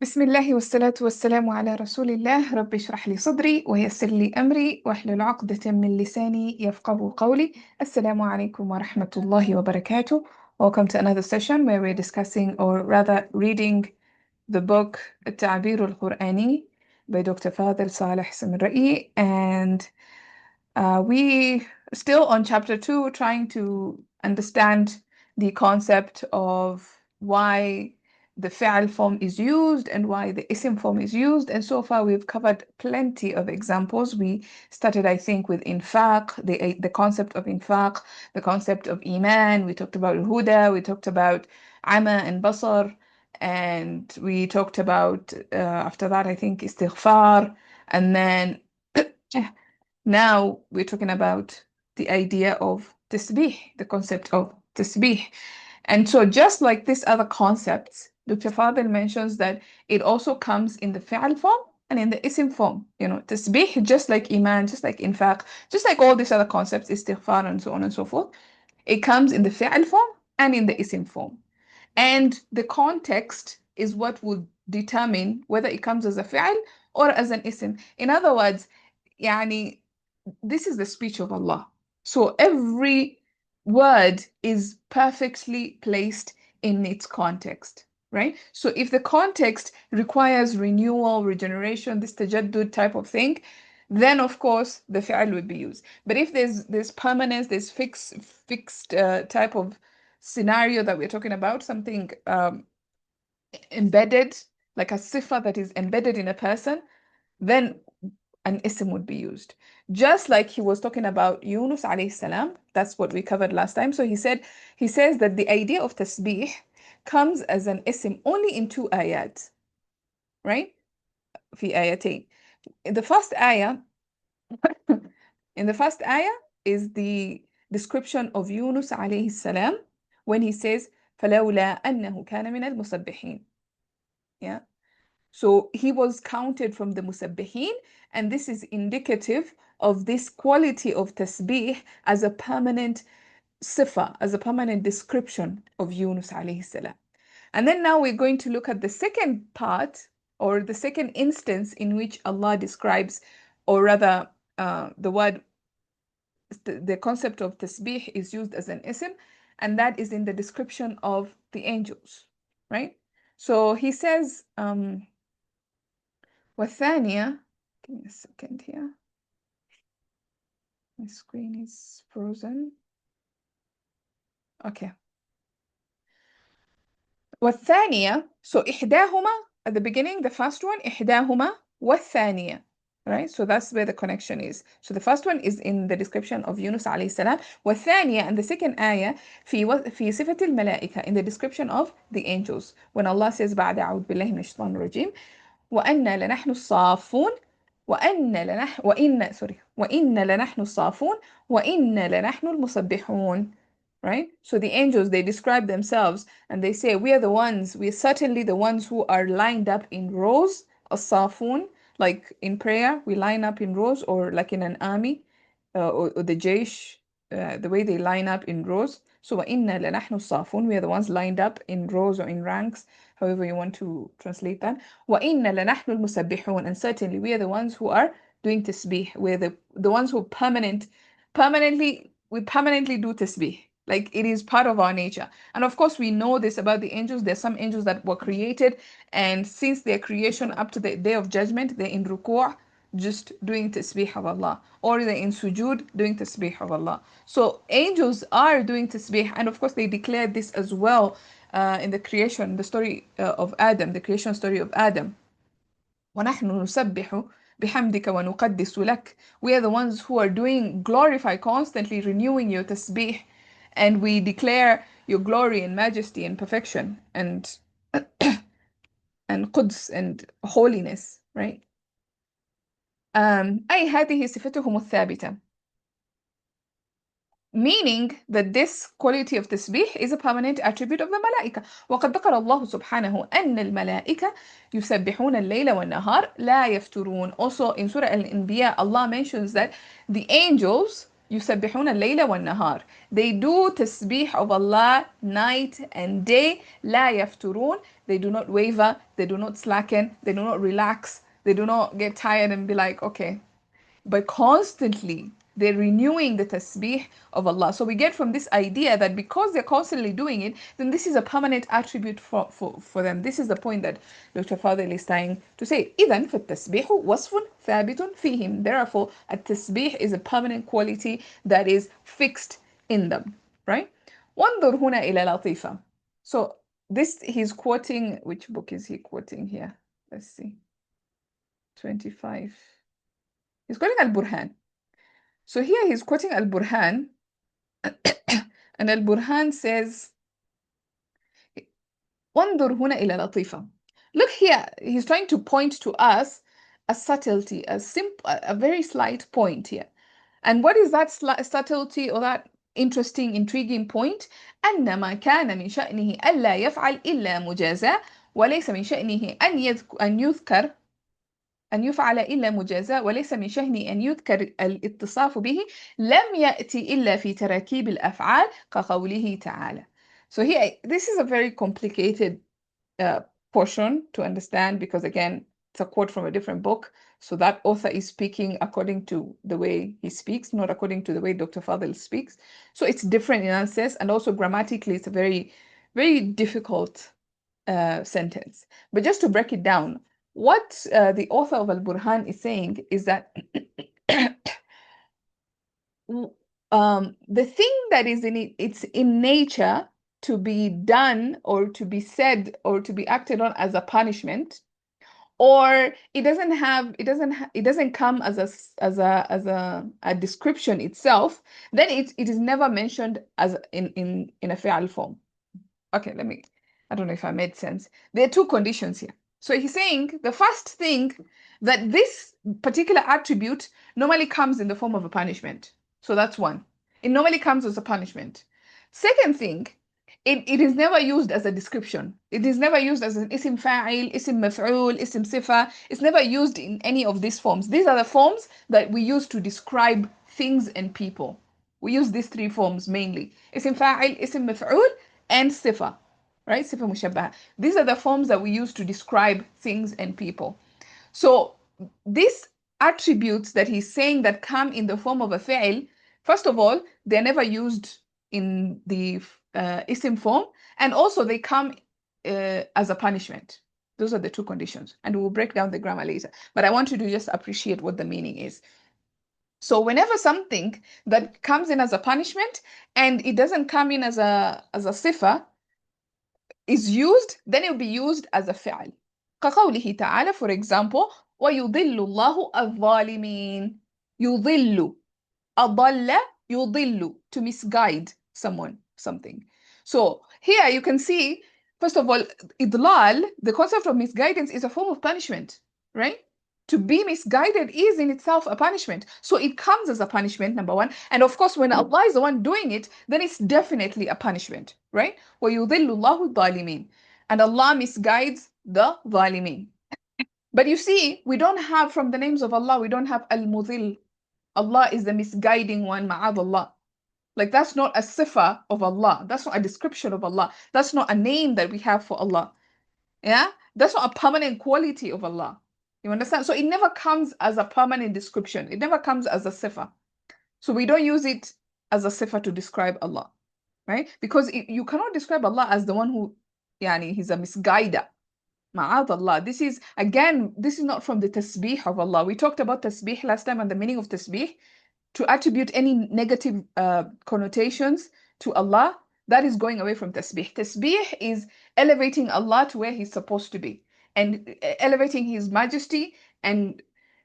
بسم الله والصلاة والسلام على رسول الله. رب اشرح لي صدري ويسر لي أمري واحلل عقدة من لساني يفقه قولي. السلام عليكم ورحمة الله وبركاته. Welcome to another session where we're discussing, or rather reading, the book التعبير القرآني by Dr. Fadel Saleh Samrai. And we still on chapter 2, trying to understand the concept of why the fi'al form is used and why the isim form is used. And so far we've covered plenty of examples. We started, I think, with infaq, the concept of infaq, the concept of iman. We talked about huda, we talked about ama and basar, and we talked about, after that, I think, istighfar. And then now we're talking about the idea of tasbih, the concept of tasbih. And so just like these other concepts, Dr. Fadel mentions that it also comes in the fi'al form and in the isim form. Tasbih, just like iman, just like infaq, just like all these other concepts, istighfar and so on and so forth, it comes in the fi'al form and in the isim form. And the context is what would determine whether it comes as a fi'al or as an isim. In other words, يعني, this is the speech of Allah. So every word is perfectly placed in its context, right? So if the context requires renewal, regeneration, this tajaddud type of thing, then of course the fi'al would be used. But if there's permanence, there's fixed type of scenario that we're talking about, something embedded, like a sifa that is embedded in a person, then an ism would be used. Just like he was talking about Yunus alayhi salam, that's what we covered last time. So he says that the idea of tasbih comes as an ism only in two ayat, right? في آيتين. In the first ayah, in the first ayah is the description of Yunus alayhi salam when he says فلولا أنه كان من المسبحين. Yeah. So he was counted from the musabbihin, and this is indicative of this quality of tasbih as a permanent sifa, as a permanent description of Yunus alayhi salam. And then now we're going to look at the second part, or the second instance in which Allah describes, or rather, the concept of tasbih is used as an ism, and that is in the description of the angels, right? So he says, والثانية, give me a second here. My screen is frozen. Okay. والثانية, so إحداهما, at the beginning, the first one, إحداهما والثانية, right? So that's where the connection is. So the first one is in the description of Yunus عليه السلام. والثانية, and the second ayah, في صفة الملائكة, in the description of the angels. When Allah says بعد أعوذ بالله من الشيطان الرجيم وأنا لنحن الصافون وإن لنحن الصافون وإن لنحن المسبحون, right? So the angels, they describe themselves and they say, we are certainly the ones who are lined up in rows, as-safun, like in prayer, we line up in rows, or like in an army, or the jaysh, the way they line up in rows. So وَإِنَّا لَنَحْنُ الصَّافُونَ, we are the ones lined up in rows or in ranks, however you want to translate that. وَإِنَّ لَنَحْنُ الْمُسَبِّحُونَ, and certainly we are the ones who are doing tasbih. We're the ones who permanently do tasbih. Like, it is part of our nature. And of course, we know this about the angels. There's some angels that were created, and since their creation up to the day of judgment, they're in ruku', just doing tasbih of Allah, or they're in sujood doing tasbih of Allah. So angels are doing tasbih, and of course they declared this as well in the creation, the story of Adam, the creation story of Adam. وَنَحْنُ نُسَبِّحُ بِحَمْدِكَ وَنُقَدِّسُ لَكَ. We are the ones who are doing, glorify, constantly renewing your tasbih, and we declare your glory and majesty and perfection and and quds and holiness, right? أي هذه صفتهم الثابتة, meaning that this quality of tasbih is a permanent attribute of the malaika. وقد ذكر الله سبحانه أن الملائكة يسبحون الليل والنهار لا يفترون. Also in Surah Al-Anbiya, Allah mentions that the angels, يسبحون الليل والنهار. They do tasbih of Allah night and day. لا يفترون. They do not waver. They do not slacken. They do not relax. They do not get tired and be like, okay. But constantly they're renewing the tasbih of Allah. So we get from this idea that because they're constantly doing it, then this is a permanent attribute for them. This is the point that Dr. Fadil is trying to say. إذن فالتسبيح وصف ثابت فيهم. Therefore, a tasbih is a permanent quality that is fixed in them, right? وانظر هنا إلى لطيفة. So this he's quoting, which book is he quoting here? Let's see. 25. He's quoting Al-Burhan. So here he's quoting Al-Burhan, and Al-Burhan says, وانظر هنا إلى لطيفة. Look here, he's trying to point to us a subtlety, a very slight point here. And what is that subtlety or that interesting, intriguing point? أن ما كان من شأنه ألا يفعل إلا مجازاة وليس من شأنه أن يفعل إلا مجازاة وليس من شأنه أن يذكر الاتصاف به لم يأتي إلا في تراكيب الأفعال كقوله تعالى. So here, this is a very complicated portion to understand because again, it's a quote from a different book. So that author is speaking according to the way he speaks, not according to the way Dr. Fadil speaks. So it's different in that sense, and also grammatically, it's a very, very difficult sentence. But just to break it down, what the author of Al-Burhan is saying is that the thing that is in it, it's in nature to be done or to be said or to be acted on as a punishment, or it doesn't come as a description itself, then it is never mentioned as in a fi'al form. Okay, I don't know if I made sense. There are two conditions here. So he's saying the first thing, that this particular attribute normally comes in the form of a punishment. So that's one. It normally comes as a punishment. Second thing, it is never used as a description. It is never used as an isim fa'il, isim maf'ul, isim sifa. It's never used in any of these forms. These are the forms that we use to describe things and people. We use these three forms mainly. Isim fa'il, isim maf'ul, and sifa, right? Sifa mushabbaha. These are the forms that we use to describe things and people. So these attributes that he's saying that come in the form of a fi'il, first of all, they're never used in the isim form, and also they come as a punishment. Those are the two conditions, and we'll break down the grammar later. But I want you to just appreciate what the meaning is. So whenever something that comes in as a punishment and it doesn't come in as a sifa is used, then it will be used as a fi'al. كقوله تعالى, for example, وَيُضِلُّ اللَّهُ الظَّالِمِينَ. يُضِلُّ. أضل يضل, to misguide someone, something. So here you can see, first of all, idlal, the concept of misguidance is a form of punishment, right? To be misguided is in itself a punishment. So it comes as a punishment, number one. And of course, when Allah is the one doing it, then it's definitely a punishment, right? وَيُضِلُّ اللَّهُ الظَّالِمِينَ. And Allah misguides the ظالمين. But you see, we don't have, from the names of Allah, we don't have al-mudhil. Allah is the misguiding one, ma'adallah. Like that's not a sifa of Allah. That's not a description of Allah. That's not a name that we have for Allah. Yeah? That's not a permanent quality of Allah. You understand? So it never comes as a permanent description. It never comes as a sifa. So we don't use it as a sifa to describe Allah. Right? Because you cannot describe Allah as the one who, he's a misguider. Ma'adallah. This is, again, this is not from the tasbih of Allah. We talked about tasbih last time and the meaning of tasbih. To attribute any negative connotations to Allah, that is going away from tasbih. Tasbih is elevating Allah to where He's supposed to be, and elevating His majesty and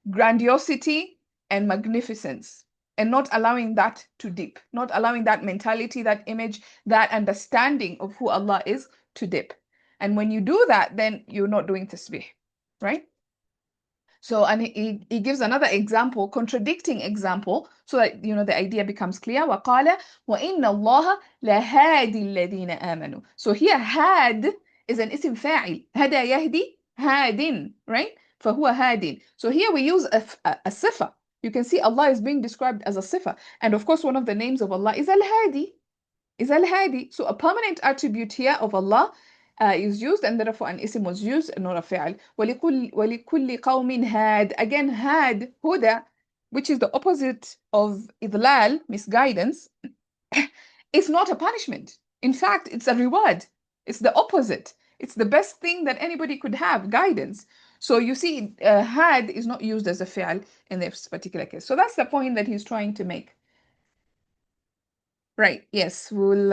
grandiosity and magnificence, and not allowing that to dip, not allowing that mentality, that image, that understanding of who Allah is to dip. And when you do that, then you're not doing tasbih, right? So, and he gives another example, contradicting example, so that the idea becomes clear. وَقَالَ وَإِنَّ اللَّهَ لَهَادِ الَّذِينَ آمَنُوا. So here, had is an isim fa'il. هَدَى يَهْدِي هَادٍ, right? فَهُوَ هَادٍ. So here we use a sifa. You can see Allah is being described as a sifa. And of course, one of the names of Allah is Al-Hadi. So a permanent attribute here of Allah is used, and therefore an ism was used, not a fi'al. وَلِكُلِّ قَوْمٍ هَادٍ. Again, had, huda, which is the opposite of idlal, misguidance, it's not a punishment. In fact, it's a reward. It's the opposite. It's the best thing that anybody could have, guidance. So you see, had is not used as a fi'al in this particular case. So that's the point that he's trying to make. Right, yes, we'll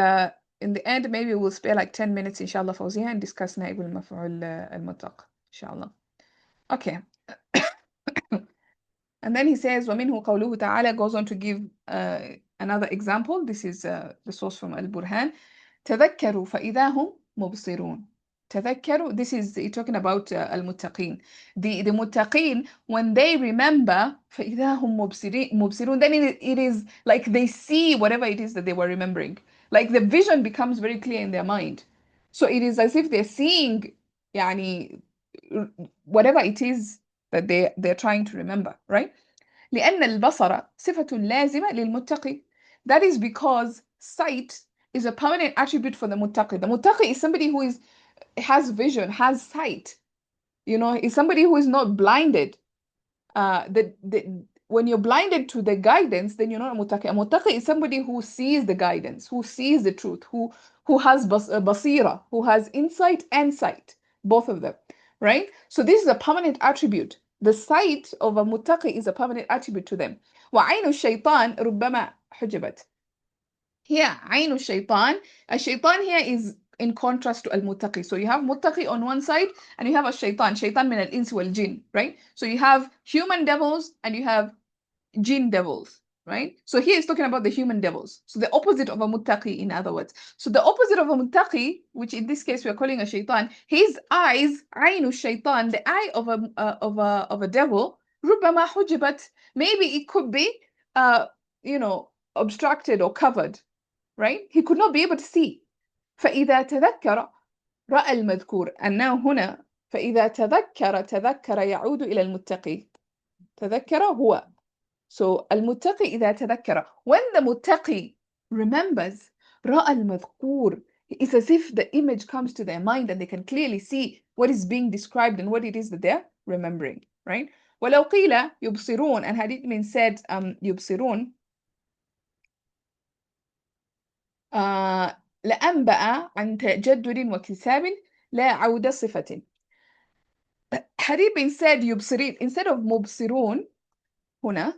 in the end maybe we'll spare like 10 minutes inshallah Fawziya and discuss نائب المفعول المطلق inshallah. Okay. And then he says ومنه قوله تعالى, goes on to give another example. This is the source from Al-Burhan. تذكروا فإذا هم مبصرون. تذكروا, this is talking about المتقين. The muttaqin, when they remember فإذا هم مبصرون, then it is like they see whatever it is that they were remembering. Like the vision becomes very clear in their mind. So it is as if they're seeing يعني whatever it is that they're trying to remember, right? لأن البصر صفة لازمة للمتقي. That is because sight is a permanent attribute for the muttaqi. The muttaqi is somebody who has vision, has sight. You know, is somebody who is not blinded. When you're blinded to the guidance, then you're not a muttaqi. A muttaqi is somebody who sees the guidance, who sees the truth, who has basira, who has insight and sight, both of them, right? So this is a permanent attribute. The sight of a muttaqi is a permanent attribute to them. وعين الشيطان ربما حجبت. Here, عين الشيطان. A shaitan here is in contrast to al-muttaqi. So you have muttaqi on one side and you have a shaitan min al-ins wal jinn, right? So you have human devils and you have jinn devils, right? So here he's talking about the human devils. So the opposite of a muttaqi, in other words. So the opposite of a muttaqi, which in this case we are calling a shaitan, his eyes, عين الشيطان, the eye of a devil, ربما حجبت, maybe it could be obstructed or covered, right? He could not be able to see. فإذا تذكر رأى المذكور. And now هنا فإذا تذكر يعود إلى المتقي. تذكر هو. So المتقي إذا تذكر. When the muttaqi remembers رأى المذكور, it's as if the image comes to their mind and they can clearly see what is being described and what it is that they're remembering, right? ولو قيل يبصرون, and had it been said يبصرون لأنبأ عن تجدد واكتساب لا عودة صفة. Had it been said يبصرين instead of مبصرون هنا,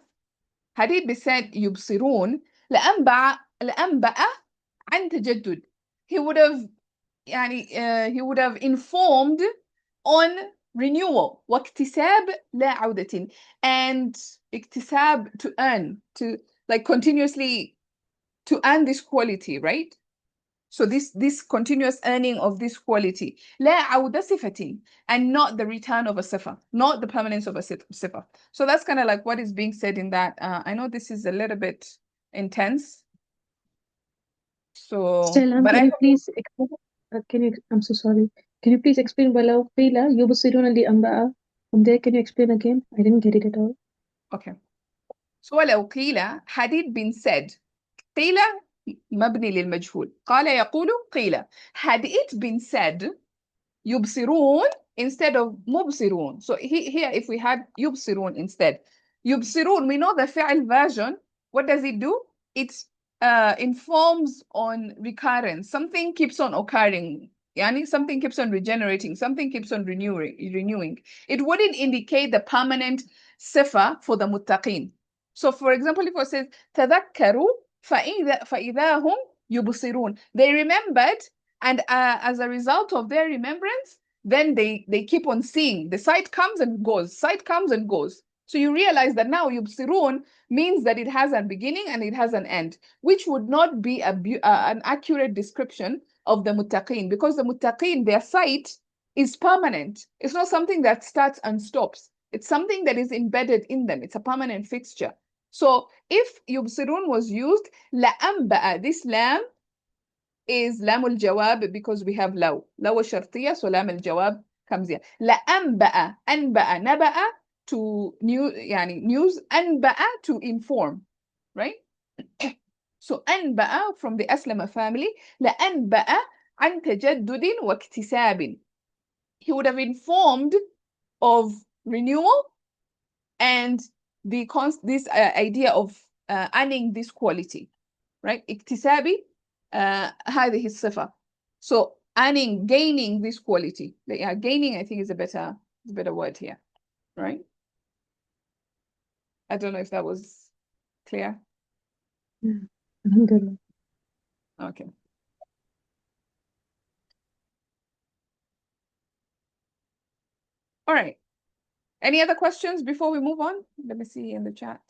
had it been said يبصرون لأنبأ عن تجدد, he would have informed on renewal. واكتساب لا عودة, and اكتساب to earn, to like continuously to earn this quality, right? So this continuous earning of this quality. لا عودة صفة, and not the return of a sifa, not the permanence of a sifa. So that's kind of like what is being said in that. I know this is a little bit intense. So, Stella, but can you please I'm so sorry. Can you please explain ولو قيل يبصرون لأنبأ? From there, can you explain again? I didn't get it at all. Okay. So ولو قيل, had it been said, قيل مبني للمجهول, قال يقول قيل. Had it been said يبصرون instead of مبصرون. So here if we had يبصرون instead. يبصرون, we know the فعل version. What does it do? It informs on recurrence. Something keeps on occurring. Yani something keeps on regenerating. Something keeps on renewing. It wouldn't indicate the permanent sifa for the muttaqin. So for example, if it says تذكروا فإذا هم يبصرون, they remembered, and as a result of their remembrance, then they keep on seeing. The sight comes and goes. Sight comes and goes. So you realize that now yubsirun means that it has a beginning and it has an end, which would not be an accurate description of the muttaqin, because the muttaqin, their sight is permanent. It's not something that starts and stops. It's something that is embedded in them. It's a permanent fixture. So if yubsirun was used, la'anba'a, this lam is lam al-jawab, because we have law al-shartiyya, so lam al-jawab comes here. لأنبأ, أنبأ, نبأ, to news أنبأ to inform, right? So أنبأ from the أسلم family لأنبأ عن تجدد واكتساب. He would have informed of renewal and this idea of earning this quality, right? اكتسابي هذه الصفة. So gaining this quality. Yeah, gaining I think is a better word here, right? I don't know if that was clear. Yeah. Alhamdulillah. Okay. All right. Any other questions before we move on? Let me see in the chat.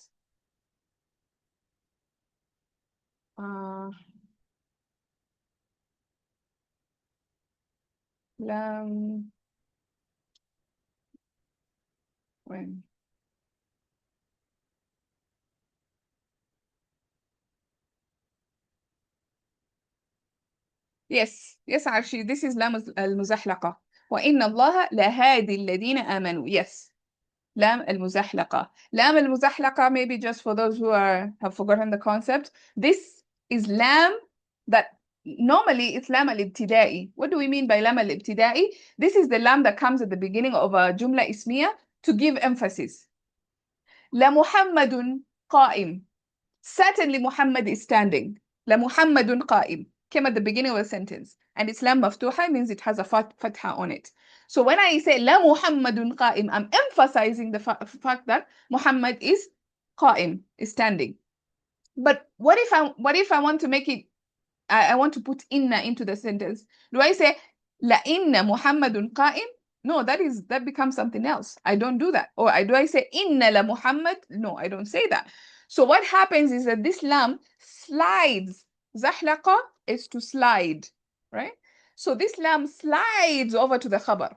When? Yes, actually, this is لام المزحلقة. وإن الله لهادي الذين آمنوا. Yes, لام المزحلقة. لام المزحلقة, maybe just for those who have forgotten the concept. This is lam that normally it's lam al-ibtida'i. What do we mean by lam al-ibtida'i? This is the lam that comes at the beginning of a jumla ismiya to give emphasis. La Muhammadun qa'im. Certainly Muhammad is standing. La Muhammadun qa'im came at the beginning of a sentence. And it's lam maftuha, means it has a fatha on it. So when I say La Muhammadun qa'im, I'm emphasizing the fact that Muhammad is qa'im, is standing. But what if I want to make it, I want to put inna into the sentence? Do I say La inna Muhammadun qa'im? No, that becomes something else. I don't do that. Or do I say inna la Muhammad? No, I don't say that. So what happens is that this lam slides. Zahlaqa is to slide, right? So this lam slides over to the khabar.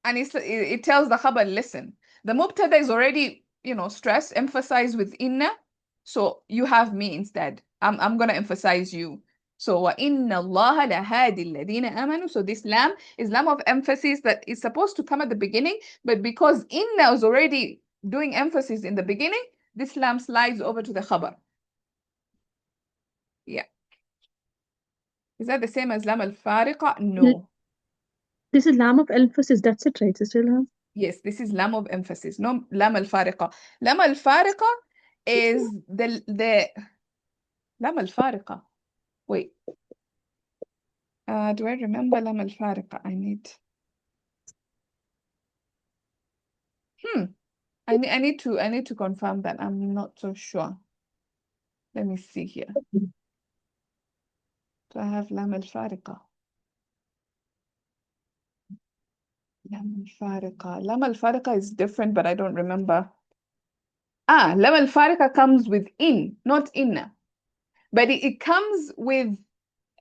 And it tells the khabar, listen. The mubtada is already, stressed, emphasized with inna. So you have me instead. I'm going to emphasize you. So وَإِنَّ اللَّهَ لَهَادِي الَّذِينَ آمَنُوا. So this lam is lam of emphasis that is supposed to come at the beginning, but because inna is already doing emphasis in the beginning, this lam slides over to the khabar. Yeah. Is that the same as lam al-fariqa? No. This is lam of emphasis. That's it, right, Sister Ilham? Yes, this is lam of emphasis. No, lam al-fariqa. Lam al-fariqa is the lam al-fariqa. Wait. Do I remember lam al-fariqa? I need to confirm that. I'm not so sure. Let me see here. Do I have lam al-fariqa? Lam al-fariqa. Lam al-fariqa is different, but I don't remember. Lam al-fariqa comes with in, not inna. But it comes with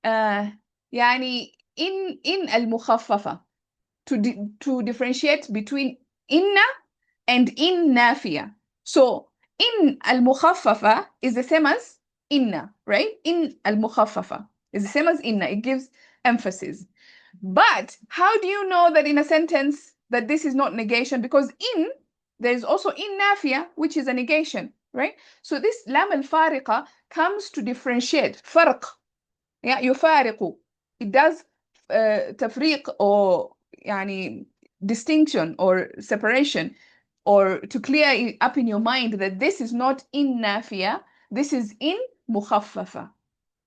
يعني in al-mukhaffafa to differentiate between inna and in nafiya. So in al-mukhaffafa is the same as inna, right? In al-mukhaffafa is the same as inna. It gives emphasis. But how do you know that in a sentence that this is not negation? Because there is also in nafiya, which is a negation, right? So this lam al-fariqa comes to differentiate farq. Yeah, يفارق. It does تفريق or يعني distinction or separation, or to clear it up in your mind that this is not in nafiya, this is in مخففة.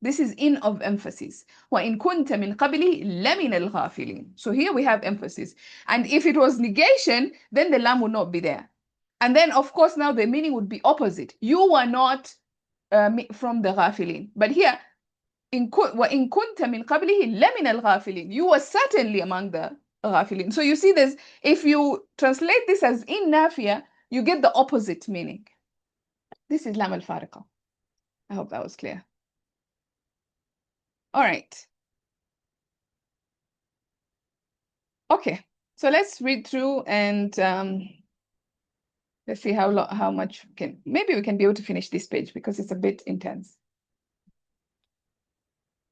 This is in of emphasis. وَإِن كُنْتَ مِنْ قَبْلِهِ لَمِنَ الْغَافِلِينَ. So here we have emphasis. And if it was negation, then the lam would not be there. And then, of course, now the meaning would be opposite. You were not from the ghafilin. But here, وَإِن كُنْتَ مِنْ قَبْلِهِ لَمِنَ الْغَافِلِينَ. You were certainly among the ghafilin. So you see this, if you translate this as in nafiya, you get the opposite meaning. This is lam al-fariqa. I hope that was clear. All right. Okay, so let's read through and let's see how much maybe we can be able to finish this page because it's a bit intense.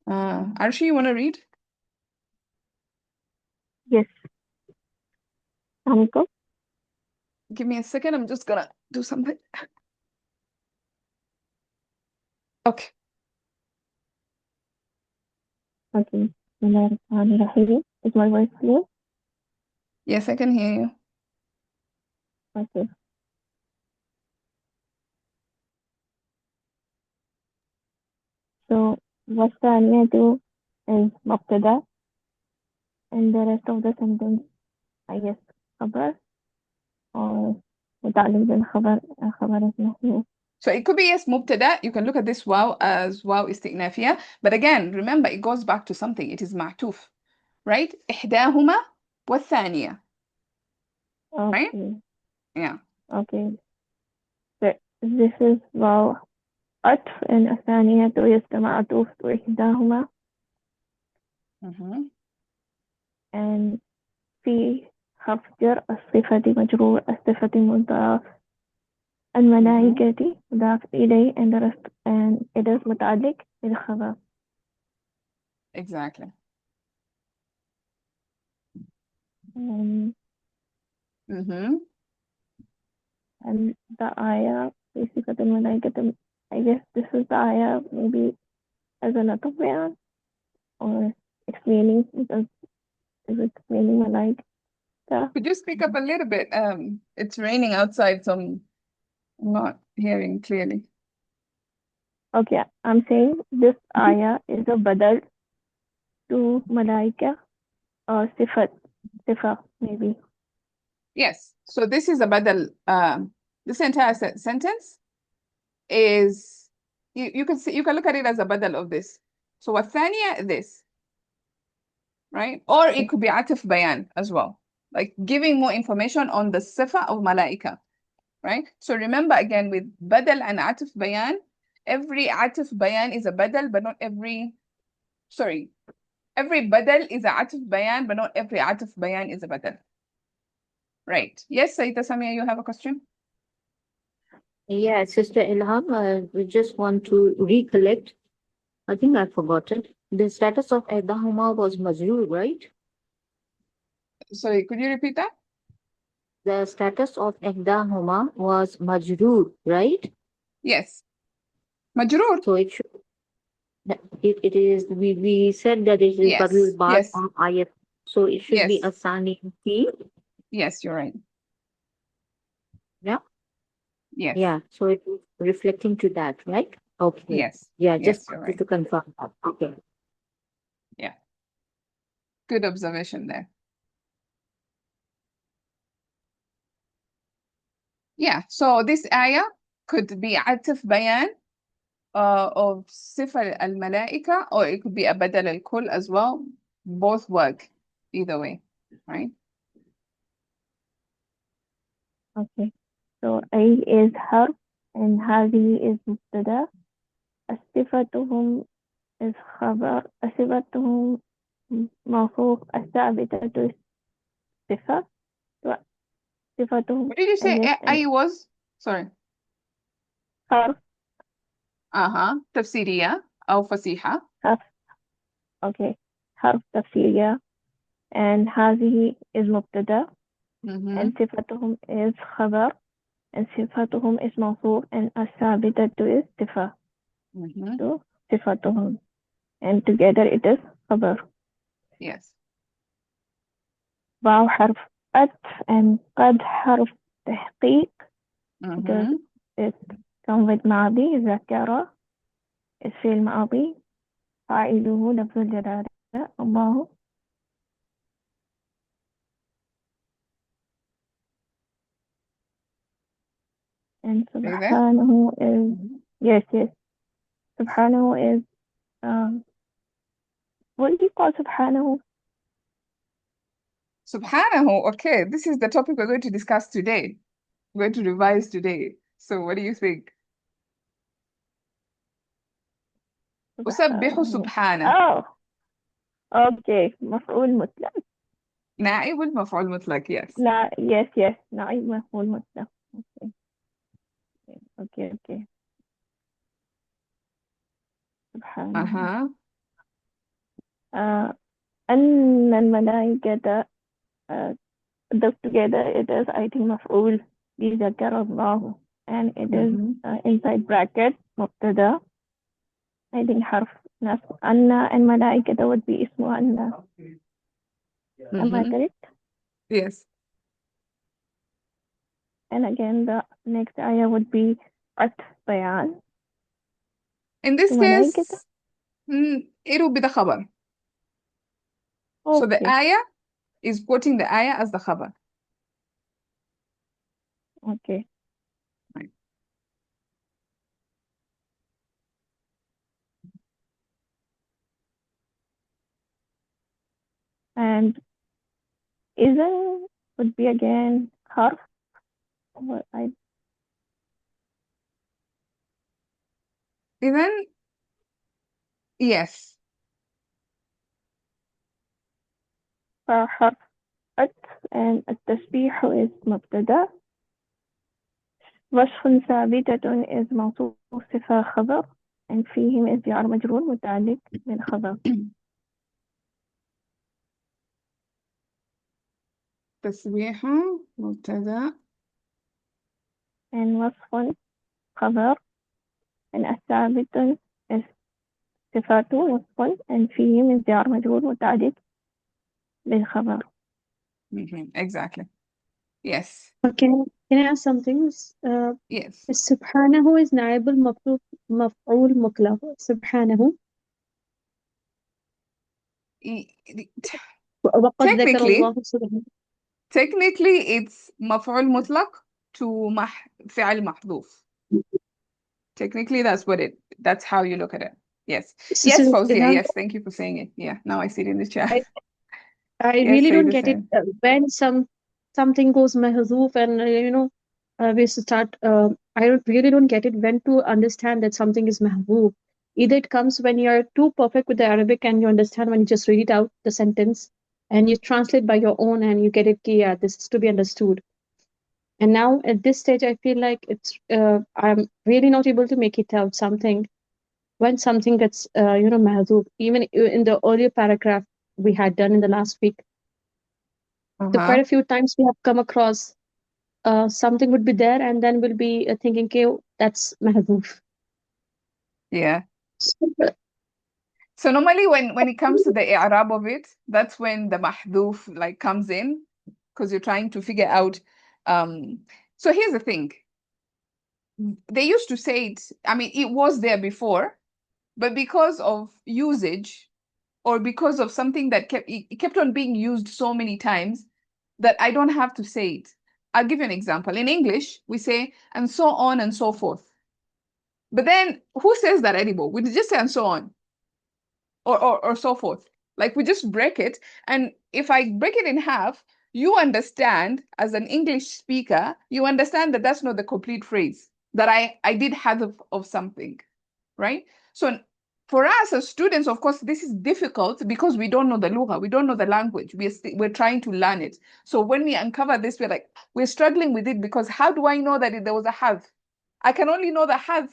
Arshi, you want to read? Yes. Assalamualaikum. Give me a second. I'm just gonna do something. Okay. Okay. Bismillahirrahmanirrahim. Is my voice clear? Yes, I can hear you. Okay. So والثانية is مبتدأ and the rest of the sentence I guess خبر or متعلق بالخبر خبر اسمه. So it could be yes مبتدأ. You can look at this واو as واو استئنافية. But again, remember it goes back to something. It is معطوف. Right? إحداهما والثانية. Right? Okay. Yeah. Okay. So this is واو عطف and الثانية يستمع معطوف وإحداهما Mm-hmm. and في حرف جر الصفة مجرور الصفة مضاف الملائكة مضاف إليه and the rest and it is متعلق بالخبر. Exactly. Mm-hmm. And the ayah في صفة الملائكة I guess this is the ayah maybe as an atopia or explaining because is explaining malaika. Could you speak up a little bit? It's raining outside, so I'm not hearing clearly. Okay, I'm saying this ayah is a badal to malaika or sifa maybe. Yes. So this is a badal. This entire sentence is you can see, you can look at it as a badal of this. So والثانية this, right? Or it could be atif bayan as well, like giving more information on the sifa of malaika, right? So remember again with badal and atif bayan, every atif bayan is a badal, but not every, sorry, every badal is a atif bayan, but not every atif bayan is a badal. Right. Yes, Sayyida Samia, you have a question? Yeah, Sister Ilham, we just want to recollect. I think I forgot it. The status of Ihdahuma was Majroor, right? Sorry, could you repeat that? The status of Ihdahuma was Majroor, right? Yes. Majroor. So it should, it is, we said that it is Yes. Badul Bad Yes. on ayat. So it should be Yes. Asani Fi. Yes, you're right. Yeah. Yes. Yeah. So it is reflecting to that, right? Okay. Yes. Yeah, Yes, just you're wanted right. to confirm that. Okay. Yeah. Good observation there. Yeah. So this ayah could be atif bayan of sifar al-malaika, or it could be a badal al-kull as well. Both work either way, right? Okay. So A is harf and هذه is مبتدأ. صفتهم is خبر. صفتهم موصوف الثابتة صفة. صفتهم What did you say yes, I was? Sorry. حرف تفسيرية أو فصيحة. حرف okay حرف تفسيرية and هذه is مبتدأ and صفتهم is خبر and صفتهم is موصوف and الثابتة is صفة. So صفتهم and together it is خبر. Yes. واو حرف عطف and قد حرف تحقيق because it comes with ماضي ذكر is فعل ماضي فاعله لفظ الجلالة الله. and سبحانه is yes سبحانه is what do you call سبحانه? Subhanahu. Okay, this is the topic we're going to discuss today. We're going to revise today. So what do you think? أسبح سبحانه. Oh, okay. مفعول مطلق. نائب المفعول مطلق. Yes. لا yes نائب مفعول مطلق. Okay. سبحانه. أن الملائكة together it is I think مفعول بذكر الله, and it is inside bracket مبتدا. I think حرف نصب. أن الملائكة would be اسمه أن. Am I correct? Yes. And again, the next ayah would be عطف بيان. In this الملائكة. case, it will be the khabar. So the Okay. ayah is quoting the ayah as the khabar. Okay. Right. And إذن would be again حرف. Well, Even, yes. حرف عطف, and التسبيح is مبتدا. وصف ثابتة is موصوف صفة خبر, and فيهم is جار مجرور متعلق بالخبر. تسبيح مبتدا. and وصف خبر, and الثابت is صفات وصف, and فيهم is جار مجرور متعلق بالخبر. Exactly. Yes. Can I ask something? Yes. سبحانه is نائب مفعول مطلق. سبحانه. وقد ذكر الله سبحانه. Technically, it's مفعول مطلق to فعل محذوف. Technically, that's how you look at it. Yes. Yes, Fawzia. Yes, thank you for saying it. Yeah, now I see it in the chat. I Yes, really say don't the get it same. when something goes mahzoof and we start. I really don't get it when to understand that something is mahzoof. Either it comes when you're too perfect with the Arabic and you understand when you just read it out the sentence and you translate by your own and you get it. Yeah, this is to be understood. And now at this stage, I feel like I'm really not able to make it out something when something gets mahzoof. Even in the earlier paragraph we had done in the last week. Quite a few times we have come across something would be there and then we'll be thinking, okay, that's mahzoof. Yeah. So normally when it comes to the i'rab of it, that's when the mahdoof like comes in, because you're trying to figure out. So here's the thing. They used to say it, I mean, it was there before, but because of usage or because of something that kept on being used so many times that I don't have to say it. I'll give you an example. In English, we say, and so on and so forth. But then who says that anymore? We just say and so on or so forth. Like we just break it. And if I break it in half, you understand as an English speaker, you understand that that's not the complete phrase, that I did have of something, right? So for us as students, of course, this is difficult because we don't know the lugha, we don't know the language. We're trying to learn it. So when we uncover this, we're struggling with it because how do I know that there was a hadf? I can only know the hadf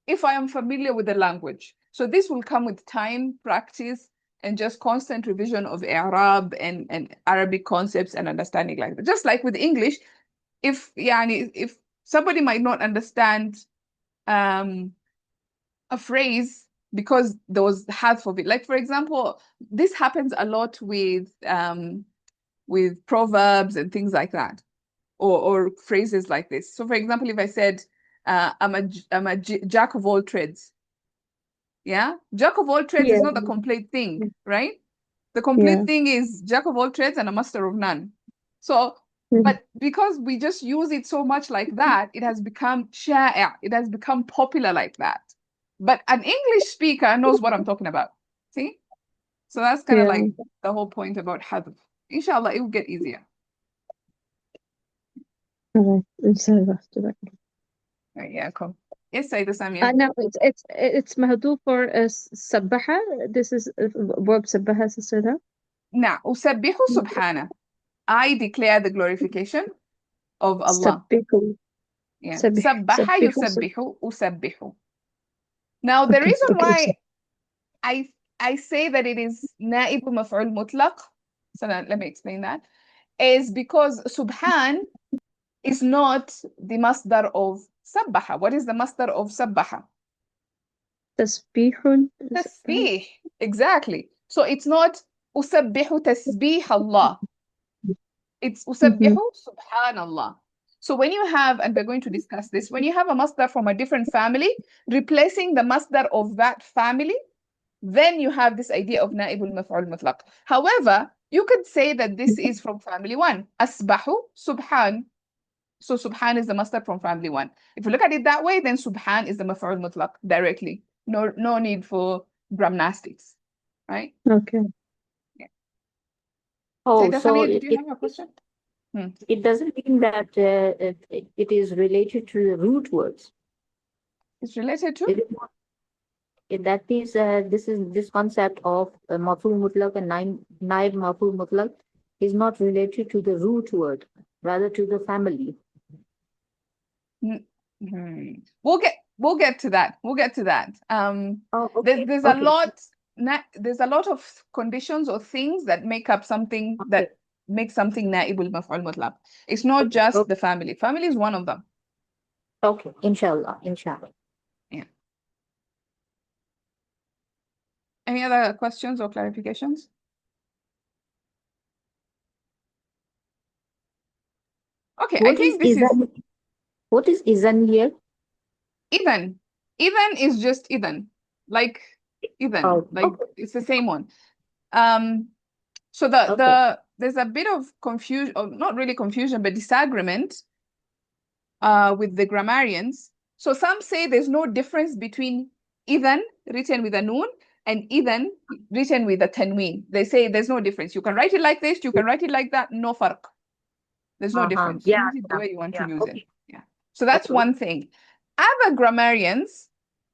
if I am familiar with the language. So this will come with time, practice, and just constant revision of Arab and Arabic concepts and understanding language. Just like with English, if somebody might not understand a phrase because there was half of it. Like for example, this happens a lot with proverbs and things like that, or phrases like this. So for example, if I said, I'm a jack of all trades. Yeah, jack of all trades is not the complete thing, right? The complete thing is jack of all trades and a master of none. So, but because we just use it so much like that, it has become sha'a, it has become popular like that. But an English speaker knows what I'm talking about. See? So that's kind of like the whole point about hadf. Inshallah, it will get easier. All right. Yeah, cool. Yes, Sayyida Samia. No, it's mahdoof for sabbaha. This is verb sabbaha, sister. Now, usabbihu subhana. I declare the glorification of Allah. Sabbihu. Yeah. Sabbaha yusabbihu usabbihu. Now, the reason why I say that it is na'ib maf'ul mutlaq, so now let me explain that, is because subhan is not the masdar of sabbaha. What is the masdar of sabbaha? Tasbihun. Tasbih. Exactly. So it's not usabbihu tasbih Allah. It's usabbihu subhanallah. So when you have, and we're going to discuss this, when you have a masdar from a different family, replacing the masdar of that family, then you have this idea of naibul maf'ul mutlaq. However, you could say that this is from family one. Asbahu, subhan. So subhan is the masdar from family one. If you look at it that way, then subhan is the maf'ul mutlaq directly. No need for gymnastics, right? Okay. Oh, Sayyidah so Samia, did you have a question? it doesn't mean that it is related to the root words. It's related to? It is not- that means this concept of maf'ul mutlaq and naib maf'ul mutlaq is not related to the root word, rather to the family. Mhm. We'll get to that. We'll get to that. Oh, okay. There's a lot of conditions or things that make up something that makes something naibul maf'ul mutlaq. It's not just Okay. the family. Family is one of them. Okay, inshallah. Yeah. Any other questions or clarifications? Okay, I think this is What is izan here? Idan. Idan is just Idan. Like Idan. Oh, Like okay. it's the same one. So there's a bit of confusion, or not really confusion, but disagreement with the grammarians. So some say there's no difference between Idan written with a noon and Idan written with a tanween. They say there's no difference. You can write it like this, you can write it like that, no farq. There's no difference. Yeah, Use it the way you want to use it. okay. Yeah. So that's Okay. one thing. Other grammarians,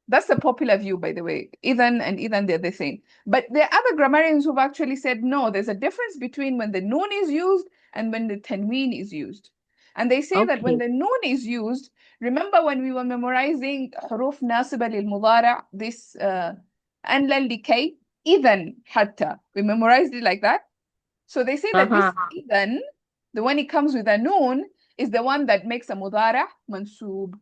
that's the popular view, by the way. Idan and Idan, they're the same. But there are other grammarians who've actually said, no, there's a difference between when the noon is used and when the tanween is used. And they say that when Okay. the noon is used, remember when we were memorizing huruf nasiba lil mudara, this an lan likay, idan hatta. We memorized it like that. So they say that this idan, the one it comes with a noon, is the one that makes a mudara mansub.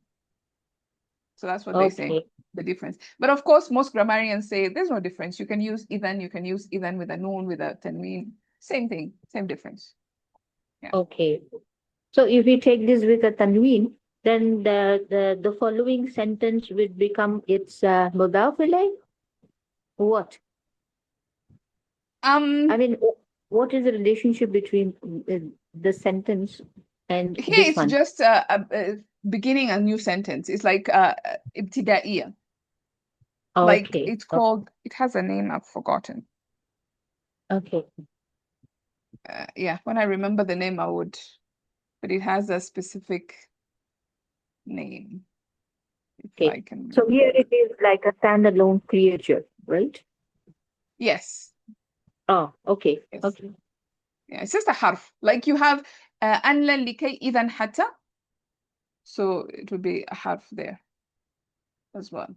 So that's what they say, the difference. But of course, most grammarians say there's no difference. You can use idan with a noon, with a tanween. Same thing, same difference. Yeah. Okay. So if we take this with a tanween, then the following sentence would become its mudaf ilayh? What? I mean, what is the relationship between the sentence and here this it's one? just beginning a new sentence. It's like ibtidaiya. Like Okay. it's called, it has a name, I've forgotten. Okay. Yeah, when I remember the name, I would, but it has a specific name. If I can So here remember. it is like a standalone creature, right? Yes. Oh, okay. Yes. Okay. Yeah, it's just a harf. Like you have an lan likay idan hatta. So it would be a harf there as well.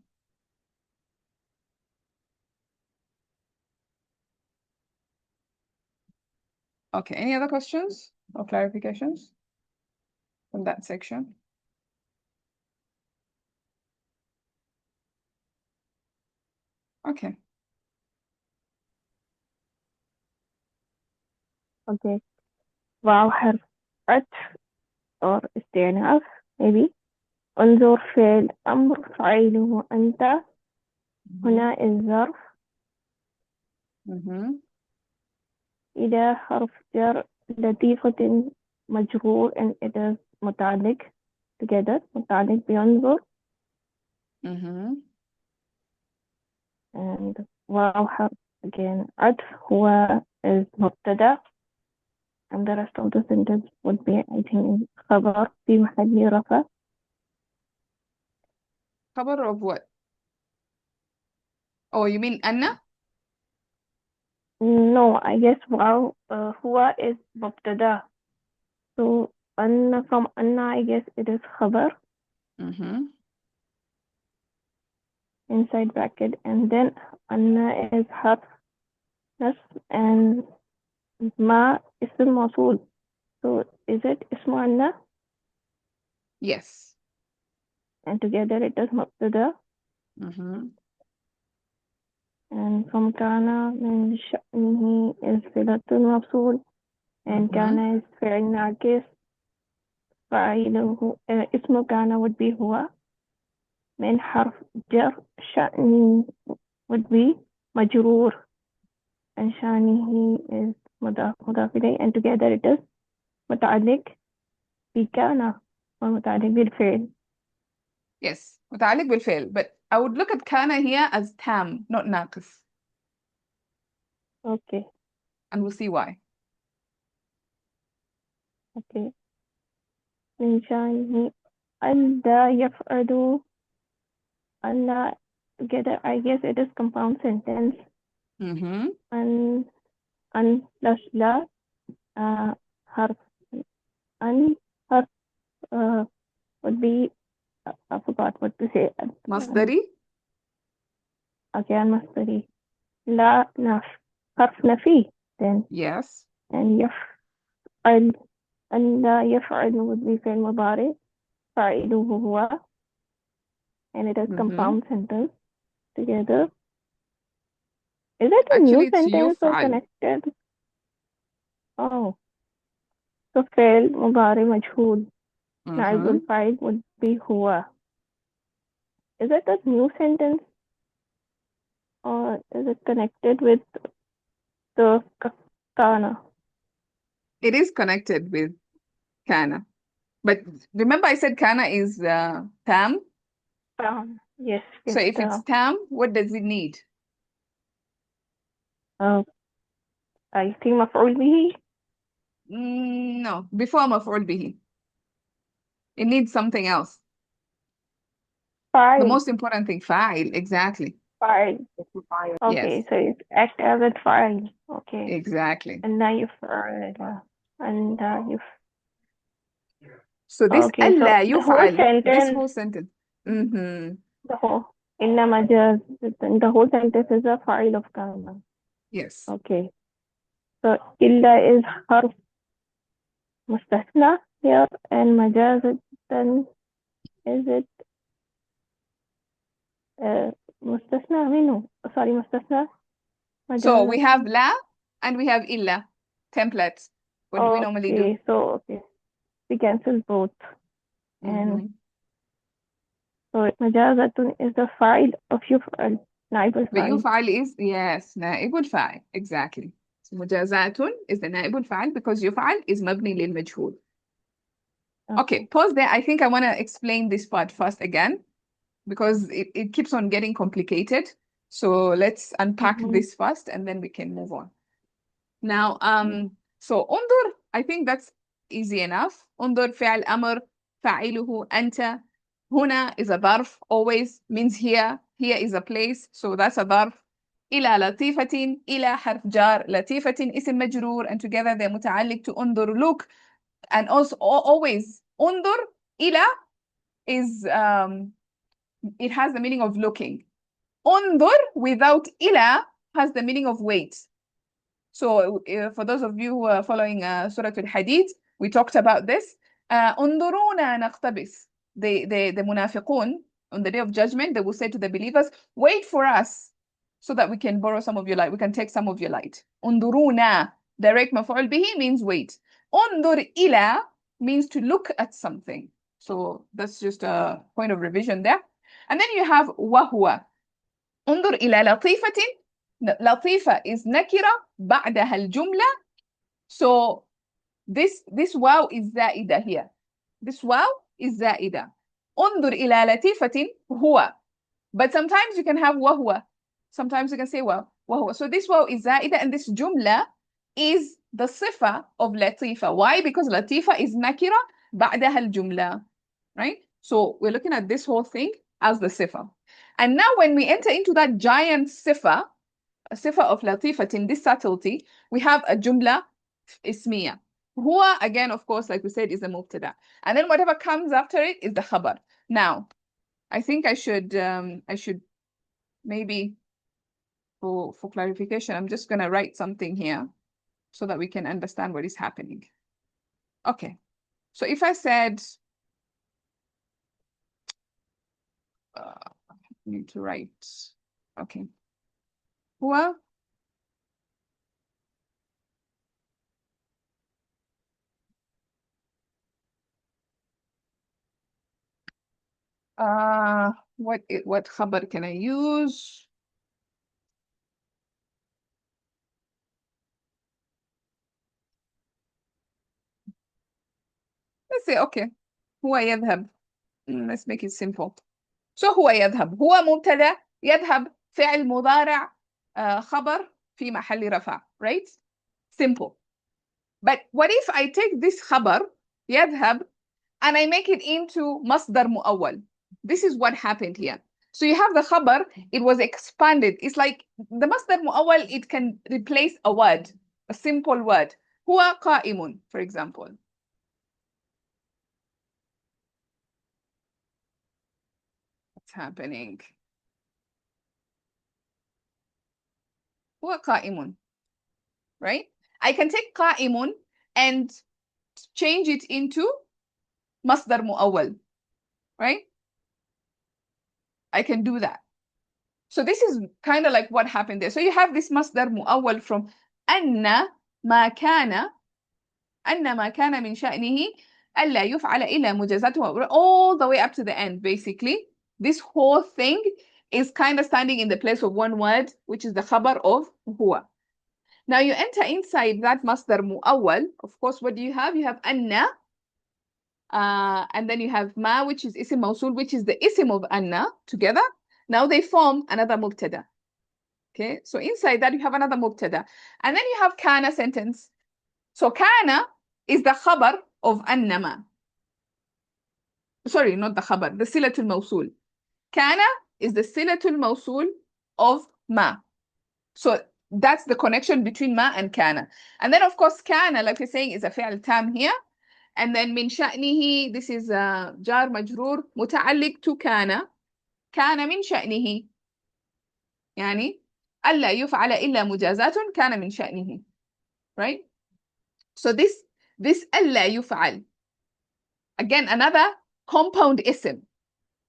Okay, any other questions or clarifications from that section? Okay. Okay. واو حرف عطف or استئناف maybe. انظر فعل أمر فاعله أنت. هنا الظرف. إذا حرف جر لطيفة مجرور and it is متعلق together. متعلق بينظر. and واو حرف again عطف هو is مبتدأ. and the rest of the sentence would be I think خبر في محل رفع. Cover of what? Oh, you mean Anna? No, I guess واو هو is مبتدأ. So أن from أن I guess it is خبر inside bracket, and then أن is حرف نصب and ما اسم موصول. So is it اسم أن? Yes. and together it is مبتدأ. And from كان من شأنه is صلة موصول and كان is فعل ناقص فاعله اسم كان would be هو من حرف جر شأنه would be مجرور and شأنه is مضاف إليه and together it is متعلق بكان ومتعلق بالفعل. Yes. متعلق بالفعل. But I would look at كان here as tam, not ناقص. Okay. And we'll see why. Okay. من شأنه ألا يفعل ألا together I guess it is compound sentence and plus لا حرف أن حرف would be I forgot what to say. مصدري. Okay, المصدري لا حرف نفي then Yes. and يفعل أن لا يفعل would be فعل مضارع فاعله هو and it is compound sentence together. Is it a new Actually, it's sentence or يفعل. connected? Oh, so فعل مضارع مجهول نائب الفاعل would be هو. Is it a new sentence or is it connected with the kana? It is connected with kana. But remember I said kana is tam? Yes. So if it's tam, what does it need? I think مفعول به. No, before مفعول به. It needs something else. فاعل. The most important thing, فاعل, exactly. فاعل. Okay, Yes. so it acts as a فاعل. Okay. Exactly. And now يفعل. And So this okay, so ألا the whole يفعل, sentence. this whole sentence. The whole. إنما جاز. The whole sentence is a فاعل of كان. Yes. Okay. So إلا is حرف مستثنى here and مجاز then is it مستثنى منه sorry مستثنى So مجاز. we have لا and we have إلا templates. What do we normally do? Okay, so okay, we cancel both and so مجازة is the فاعل of يفعل نائب But الفاعل. يفعل is, yes, نائب الفاعل. Exactly. So مجازات is the نائب الفاعل because يفعل is مبني للمجهول. Okay, pause there. I think I want to explain this part first again because it keeps on getting complicated. So let's unpack this first and then we can move on. Now, so انظر, I think that's easy enough. انظر فعل أمر فاعله أنت. هنا is a ظرف, always means here. Here is a place, so that's a ظرف. إلى لطيفة, إلى حرف جار, لطيفة اسم مجرور, and together they're متعلق to انظر, look. And also always انظر إلى is it has the meaning of looking. انظر without إلى has the meaning of wait. So for those of you who are following Surah Al-Hadid, we talked about this. انظرونا نقتبس. The munafiqun on the day of judgment, they will say to the believers, wait for us so that we can borrow some of your light. We can take some of your light. انظرونا, direct مفعول به means wait. انظر إلى means to look at something. So that's just a point of revision there. And then you have وهو. انظر إلى لطيفة. لطيفة is نكرة بعدها الجملة. So this واو is زائدة here. This واو is زائدة. انظر إلى لطيفة هو. But sometimes you can have وهو. Sometimes you can say وهو. So this واو is زائدة and this جملة is the صفة of لطيفة. Why? Because لطيفة is نكرة بعدها الجملة. Right? So we're looking at this whole thing as the صفة. And now when we enter into that giant صفة, a صفة of لطيفة, in this subtlety, we have a جملة اسمية. هو, again, of course, like we said, is a مبتدأ. And then whatever comes after it is the خبر. Now, I think I should maybe, for clarification, I'm just going to write something here so that we can understand what is happening. Okay. So if I said need to write. Okay. هو what خبر can I use? Let's say okay. هو يذهب. Let's make it simple. So هو يذهب. هو مبتدأ، يذهب فعل مضارع، خبر في محل رفع. Right? Simple. But what if I take this خبر يذهب and I make it into مصدر مؤول? This is what happened here. So you have the خبر, it was expanded. It's like the مصدر مؤول, it can replace a word, a simple word. هو قائم, for example. What's happening? هو قائم. Right? I can take قائم and change it into مصدر مؤول. Right? I can do that. So this is kind of like what happened there. So you have this مصدر مؤول from أن ما كان من شأنه ألا يفعل إلا مجازاته, all the way up to the end. Basically, this whole thing is kind of standing in the place of one word, which is the خبر of هو. Now you enter inside that مصدر مؤول. Of course, what do you have? You have أن, and then you have ما, which is اسم موصول, which is the اسم of أن together. Now they form another مبتدا. Okay, so inside that you have another مبتدا, and then you have كان sentence. So كان is the خبر of أنما. Sorry, not the خبر, the صلة الموصول. كان is the صلة الموصول of ما. So that's the connection between ما and كان. And then of course كان, like we're saying, is a فعل تام here. And then من شأنه, this is جار مجرور متعلق to كان. كان من شأنه. يعني ألا يفعل إلا مجازات كان من شأنه. Right? So this ألا يفعل, again, another compound ism.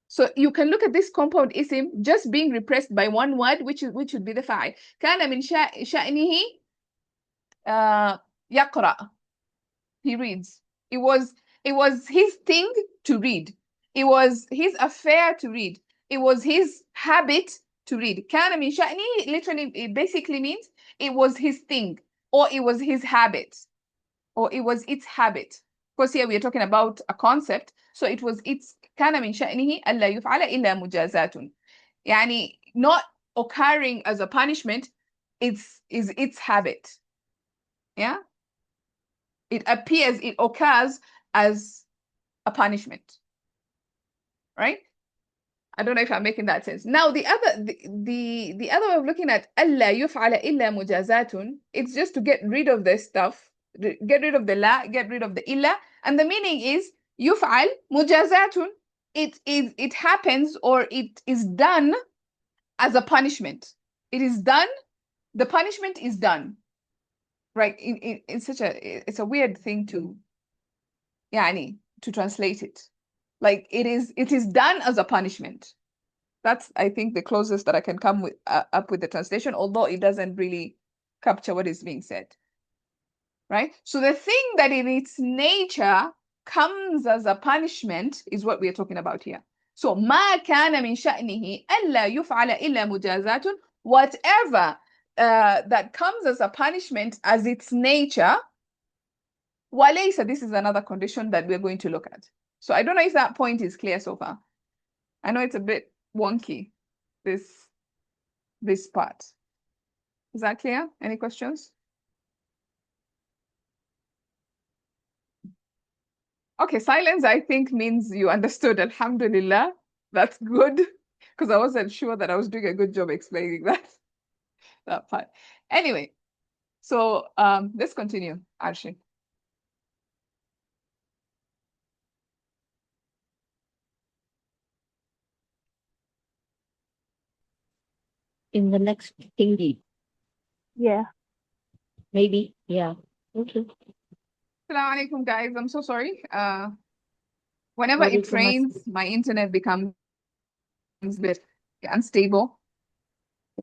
So you can look at this compound ism just being repressed by one word, which would be the فاعل. كان من شأنه يقرأ. He reads. It was his thing to read. It was his affair to read. It was his habit to read. كان من شأنه literally, it basically means it was his thing, or it was his habit, or it was its habit. Of course, here we are talking about a concept. So it was its كان من شأنه ألا يفعل إلا مجازات. يعني not occurring as a punishment, is its habit. Yeah? It appears, it occurs as a punishment. Right? I don't know if I'm making that sense. Now the other way of looking at ألا يفعل إلا مجازات, it's just to get rid of this stuff. Get rid of the la, get rid of the illa, and the meaning is يفعل مجازات. It happens, or it is done as a punishment. It is done, the punishment is done. Right? It's a weird thing to translate it. Like it is done as a punishment. That's, I think, the closest that I can come up with the translation, although it doesn't really capture what is being said. Right? So the thing that in its nature comes as a punishment is what we are talking about here. So ما كان من شأنه ألا يفعل إلا مجازات, whatever that comes as a punishment as its nature. وليس, this is another condition that we're going to look at. So I don't know if that point is clear so far. I know it's a bit wonky, this part. Is that clear? Any questions? Okay, silence, I think, means you understood. Alhamdulillah. That's good, because I wasn't sure that I was doing a good job explaining that part. Anyway, so let's continue, Arshin. In the next thingy. Yeah. Maybe. Yeah. Okay. Assalamu alaikum, guys. I'm so sorry. Whenever Walaikum it rains, my internet becomes bit unstable.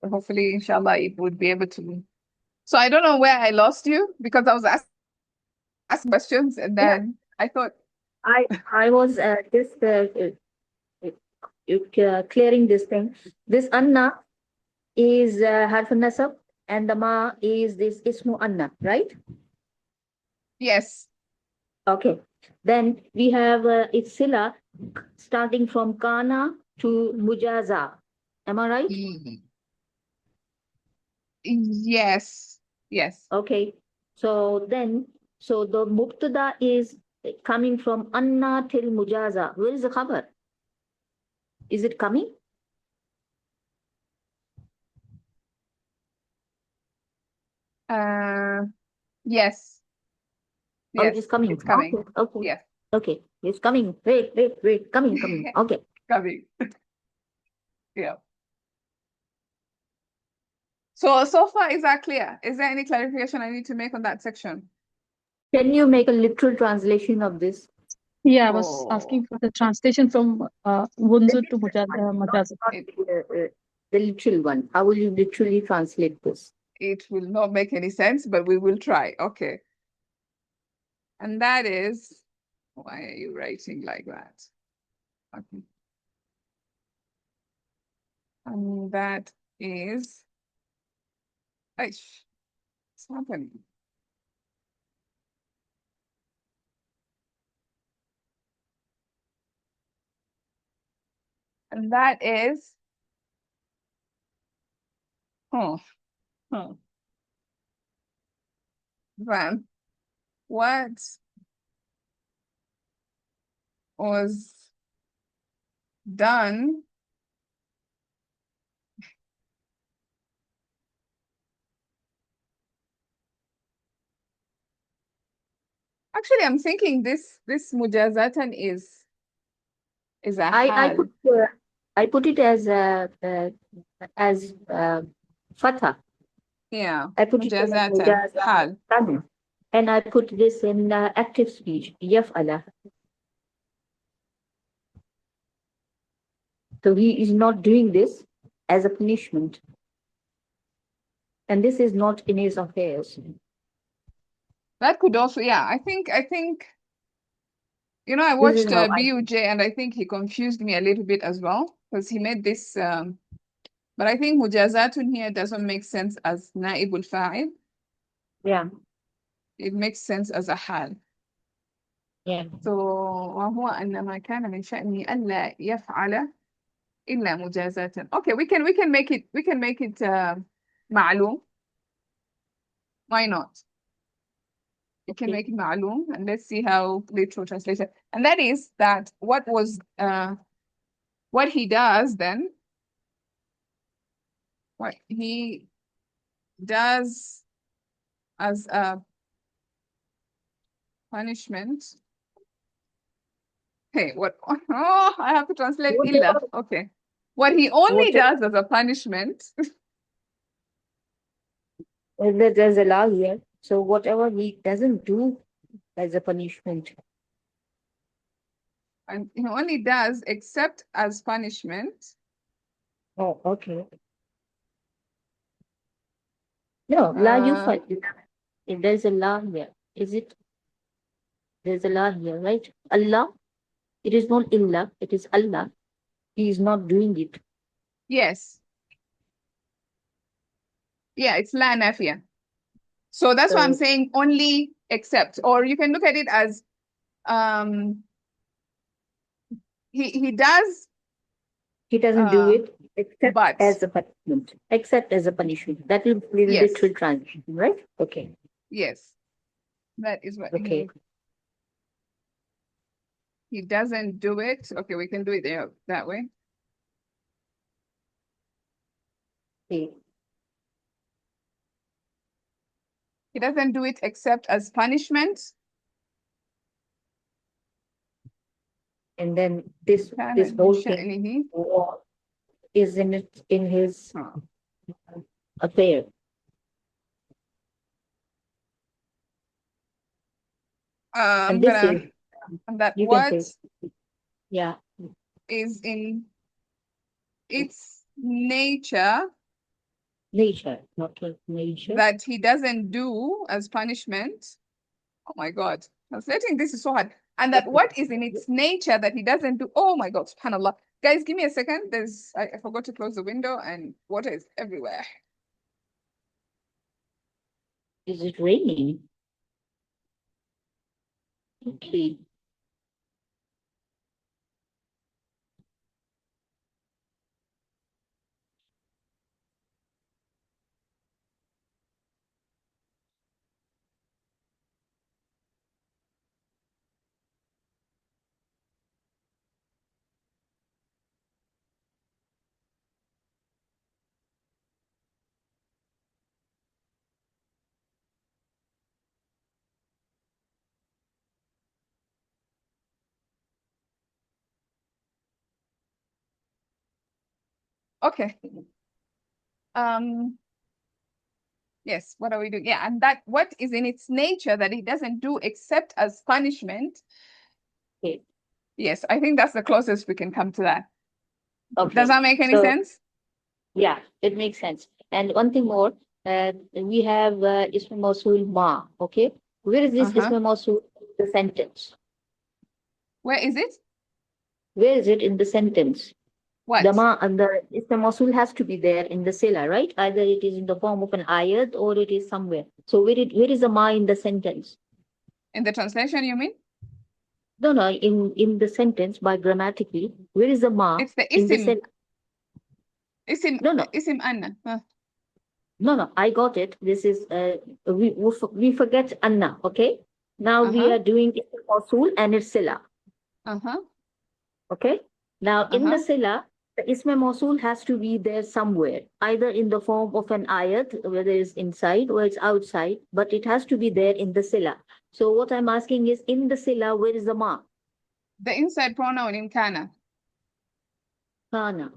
But hopefully, inshallah, it would be able to. So I don't know where I lost you because I was asking questions and Yeah, then I thought, I was just clearing this thing. This Anna is harf nasab and the ma is this ismu Anna, right? yes, Okay. Then we have its sila starting from kana to mujaza. Am I right? yes, yes. Okay. So then, so the mubtada is coming from anna till mujaza. Where is the khabar? Is it coming? Yes, Oh, it yes, is coming. it's coming. Okay. Okay. Yes, Okay. It's coming. Wait. Coming. Okay. coming. Yeah. So far, is that clear? Is there any clarification I need to make on that section? Can you make a literal translation of this? Yeah, I was asking for the translation from Wunzu to Majaza. Not the literal one. How will you literally translate this? It will not make any sense, but we will try. Okay. And that is, why are you writing like that? Okay. And that is, it's happening. And that is, then what was done actually I'm thinking this mujazatan is a hal. I put it as fatha. Yeah, I put it as mujazatan hal. mujazatan. And I put this in active speech, yaf'ala. So he is not doing this as a punishment. And this is not in his affairs. That could also, yeah, I think you know, I This is watched how BUJ and I think he confused me a little bit as well because he made this but I think mujazatun here doesn't make sense as naibul fa'il. yeah. It makes sense as a hal. Yeah. So وهو أن ما كان من شأنه ألا يفعل إلا مجازاة. Okay, we can make it معلوم. Why not? We can make it معلوم and let's see how literal translation. And that is that what he does then, what he does as a punishment. Hey, what? Oh, I have to translate illa. Okay. What he only does as a punishment. There's a law here. So whatever he doesn't do as a punishment. And he only does except as punishment. Oh, okay. No, la yufal. If there's a law here, is it? There's a law here, right? Allah. It is not illa. It is Allah. He is not doing it. Yes. Yeah, it's la nafia. So that's why I'm saying only except, or you can look at it as he does. He doesn't do it except but as a punishment. Except as a punishment. That will be the literal translation, right? Okay. Yes. That is what Okay. he doesn't do it. Okay, we can do it there that way. Okay. He doesn't do it except as punishment. And then this whole thing is in his affair. I'm gonna, and that what yeah is in its nature Nature, not like nature. that he doesn't do as punishment. Oh my God, translating this is so hard. And that what is in its nature that he doesn't do. Oh my God, subhanAllah. Guys, give me a second. I forgot to close the window and water is everywhere. Is it raining? Okay. Okay. Yes, what are we doing? Yeah, and that what is in its nature that he doesn't do except as punishment. Okay. Yes, I think that's the closest we can come to that. Okay. Does that make any sense? Yeah, it makes sense. And one thing more, we have Ism Mawsul Ma. Okay. Where is this Ism Mawsul in the sentence? Where is it? Where is it in the sentence? What? The ma and the Ism Mawsul has to be there in the sila, right? Either it is in the form of an ayat or it is somewhere. So where is the ma in the sentence? In the translation, you mean? No, in the sentence by grammatically, where is the ma It's the in the isim. sila? Isim, No. isim anna. No, I got it. This is we forget anna, okay? Now we are doing Ism Mawsul and it's sila. Okay. Now in the sila, the Ism Mawsul has to be there somewhere, either in the form of an ayat, whether it's inside or it's outside, but it has to be there in the sila. So what I'm asking is, in the sila, where is the ma? The inside pronoun in kana. Kana.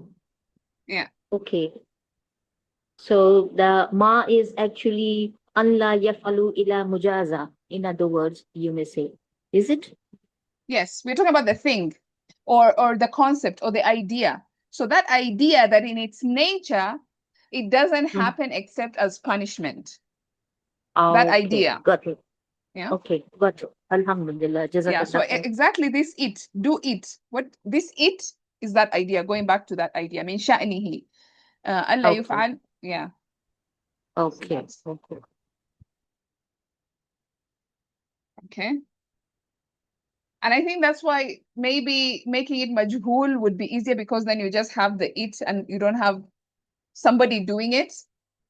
Yeah. Okay. So the ma is actually an la yafalu ila mujaza. In other words, you may say. Is it? Yes, we're talking about the thing or the concept or the idea. So that idea that in its nature, it doesn't happen except as punishment. That Okay, idea. got it. Yeah. Okay, got it. Alhamdulillah. Yeah. So Jazakallah khair. exactly this it, do it. What this it is that idea, going back to that idea. Min sha'nihi. Allah Okay. yuf'al. Yeah. Okay. Okay. Okay. And I think that's why maybe making it majhul would be easier because then you just have the it and you don't have somebody doing it.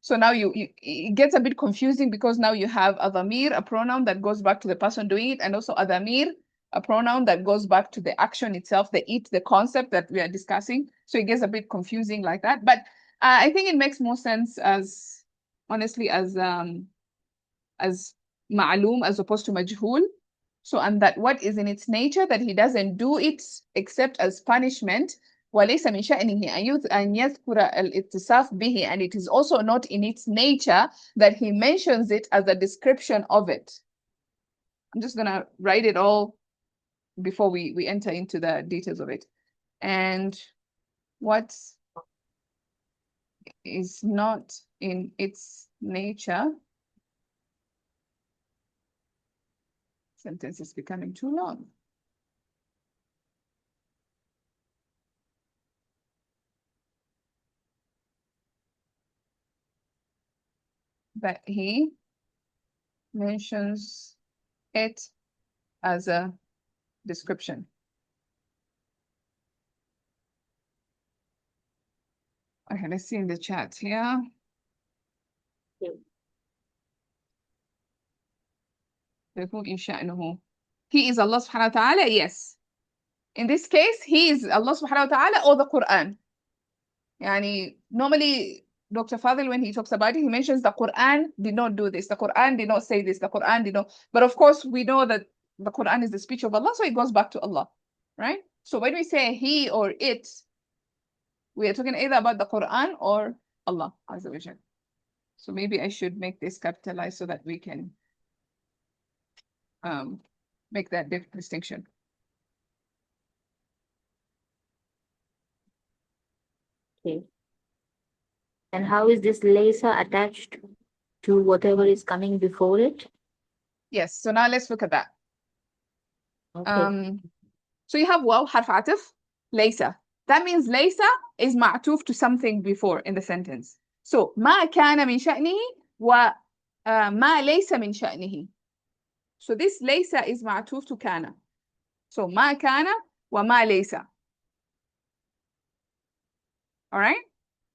So now it gets a bit confusing because now you have a dhamir, a pronoun that goes back to the person doing it, and also a dhamir, a pronoun that goes back to the action itself, the it, the concept that we are discussing. So it gets a bit confusing like that. But I think it makes more sense as honestly as ma'loom as opposed to majhul. So, and that what is in its nature that he doesn't do it except as punishment. وليس من شأنه أن يذكر الاتصاف به, and it is also not in its nature that he mentions it as a description of it. I'm just gonna write it all before we enter into the details of it. And what is not in its nature. Sentence is becoming too long. But he mentions it as a description. Okay, let's see in the chat here. He is Allah subhanahu wa ta'ala, yes. In this case, he is Allah subhanahu wa ta'ala or the Quran. Yani, normally, Dr. Fadil, when he talks about it, he mentions the Quran did not do this. The Quran did not say this. The Quran did not. But of course, we know that the Quran is the speech of Allah, so it goes back to Allah, right? So when we say he or it, we are talking either about the Quran or Allah, Azza wa Jal. So maybe I should make this capitalized so that we can make that distinction. Okay. And how is this laysa attached to whatever is coming before it? Yes, so now let's look at that. Okay. So you have waw, harf atif, laysa. That means laysa is ma'tuf to something before in the sentence. So ما كان من شأنه وما ليس من شأنه. So this laysa is ma'tuf to kana. So ما كان وما ليس. All right?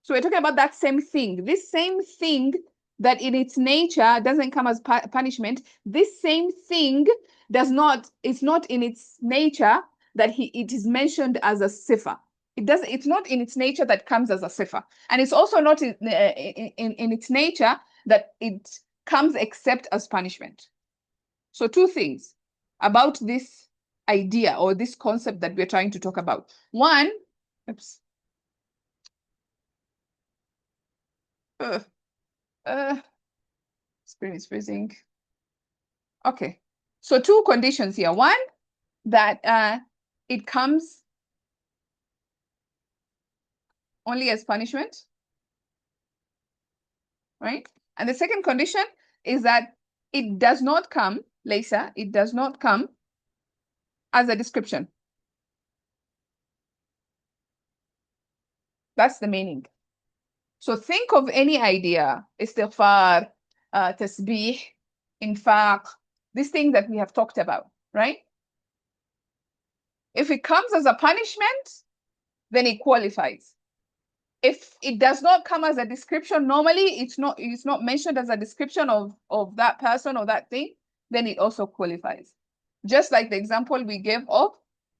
So we're talking about that same thing. This same thing that in its nature doesn't come as punishment. This same thing it's not in its nature that it is mentioned as a sifa. It's not in its nature that comes as a sifa. And it's also not in its nature that it comes except as punishment. So two things about this idea or this concept that we're trying to talk about. One, oops. Screen is freezing. Okay, so two conditions here. One, that it comes only as punishment, right? And the second condition is that it does not come, laysa, it does not come as a description. That's the meaning. So think of any idea, istighfar, tasbih, infaq, this thing that we have talked about, right? If it comes as a punishment, then it qualifies. If it does not come as a description, normally it's not mentioned as a description of that person or that thing, then it also qualifies. Just like the example we gave of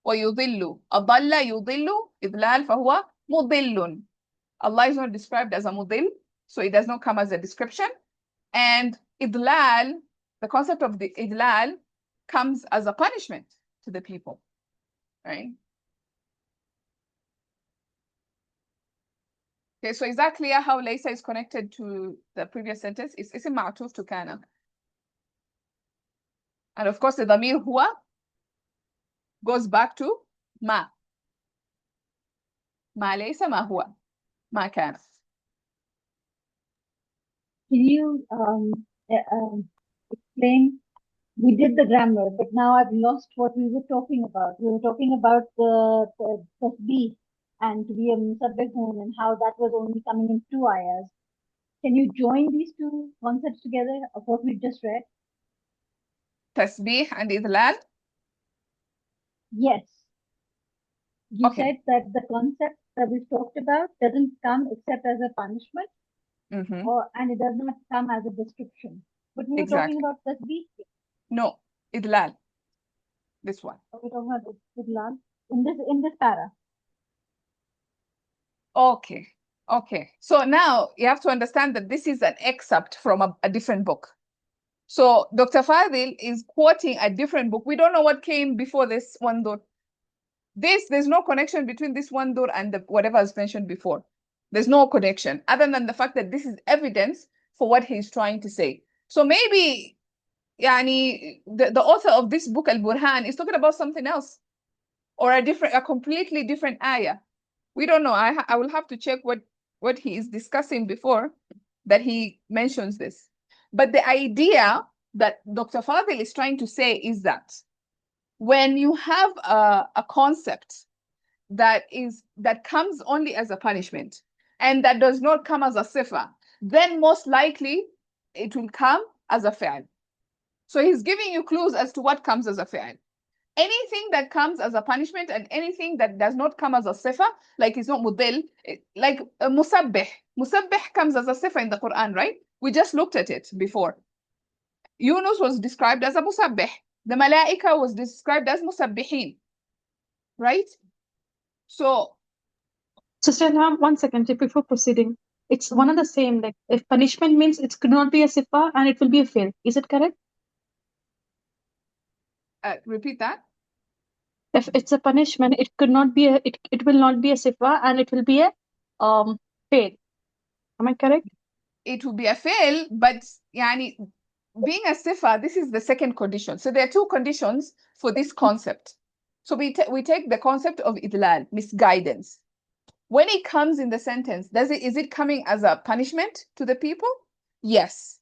وَيُضِلُّ أَضَلَّ يُضِلُّ إِضْلَالٌ فَهُوَ مُضِلٌّ. Allah is not described as a mudil, so it does not come as a description. And idlal, the concept of the idlal comes as a punishment to the people, right? Okay, so is that clear how laysa is connected to the previous sentence? It's ism ma'tuf to kana. And of course, the dhamir huwa goes back to ma. Ma laysa ma huwa. Ma kana. Can you explain? We did the grammar, but now I've lost what we were talking about. We were talking about the tasbih and to be a musabbihun and how that was only coming in 2 ayahs. Can you join these two concepts together of what we just read? Tasbih and idlal? Yes. You Okay. said that the concept that we talked about doesn't come except as a punishment, and it does not come as a description. But we were Exactly. talking about tasbih. No, idlal. This one. We're talking about idlal in this para. Okay. Okay. So now you have to understand that this is an excerpt from a different book. So Dr. Fadil is quoting a different book. We don't know what came before this one door. There's no connection between this one door and whatever is mentioned before. There's no connection other than the fact that this is evidence for what he's trying to say. So maybe the author of this book, Al-Burhan, is talking about something else or a completely different ayah. We don't know. I will have to check what he is discussing before that he mentions this. But the idea that Dr. Fadil is trying to say is that when you have a concept that comes only as a punishment and that does not come as a sifa, then most likely it will come as a fi'l. So he's giving you clues as to what comes as a fi'l. Anything that comes as a punishment and anything that does not come as a sifa, like it's not mudil, like musabbih. Musabbih comes as a sifa in the Quran, right? We just looked at it before. Yunus was described as a musabbih. The malaika was described as musabbihin, right? So, Sister Ilham, 1 second before proceeding. It's one and the same. Like if punishment means it could not be a sifa and it will be a fail. Is it correct? repeat that. If it's a punishment, it could not be it will not be a sifa and it will be a fail. Am I correct? It will be a fail, but being a sifa, this is the second condition. So there are two conditions for this concept. So we take the concept of idlal, misguidance. When it comes in the sentence, is it coming as a punishment to the people? Yes.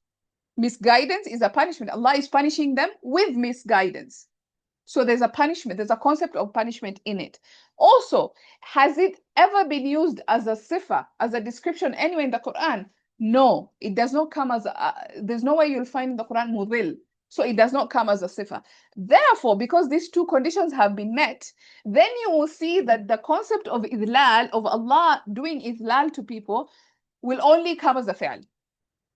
Misguidance is a punishment. Allah is punishing them with misguidance. So there's a punishment, there's a concept of punishment in it. Also, has it ever been used as a sifa, as a description anywhere in the Quran? No, it does not come as there's no way you'll find in the Quran mudil. So it does not come as a sifa. Therefore, because these two conditions have been met, then you will see that the concept of idlal, of Allah doing idlal to people, will only come as a fi'l.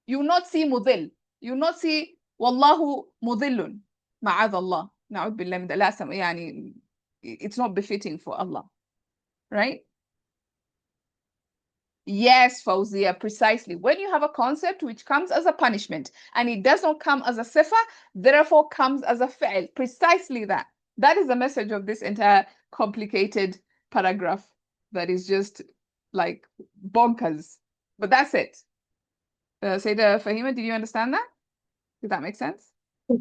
You will not see mudil. You will not see wallahu mudillun. Ma'adh Allah. Na'ud billah min la yani, it's not befitting for Allah. Right? Yes, Fawzia, precisely. When you have a concept which comes as a punishment and it does not come as a sifa, therefore comes as a fi'l. Precisely that. That is the message of this entire complicated paragraph that is just like bonkers. But that's it. Sayyidah Fahima, did you understand that? Did that make sense?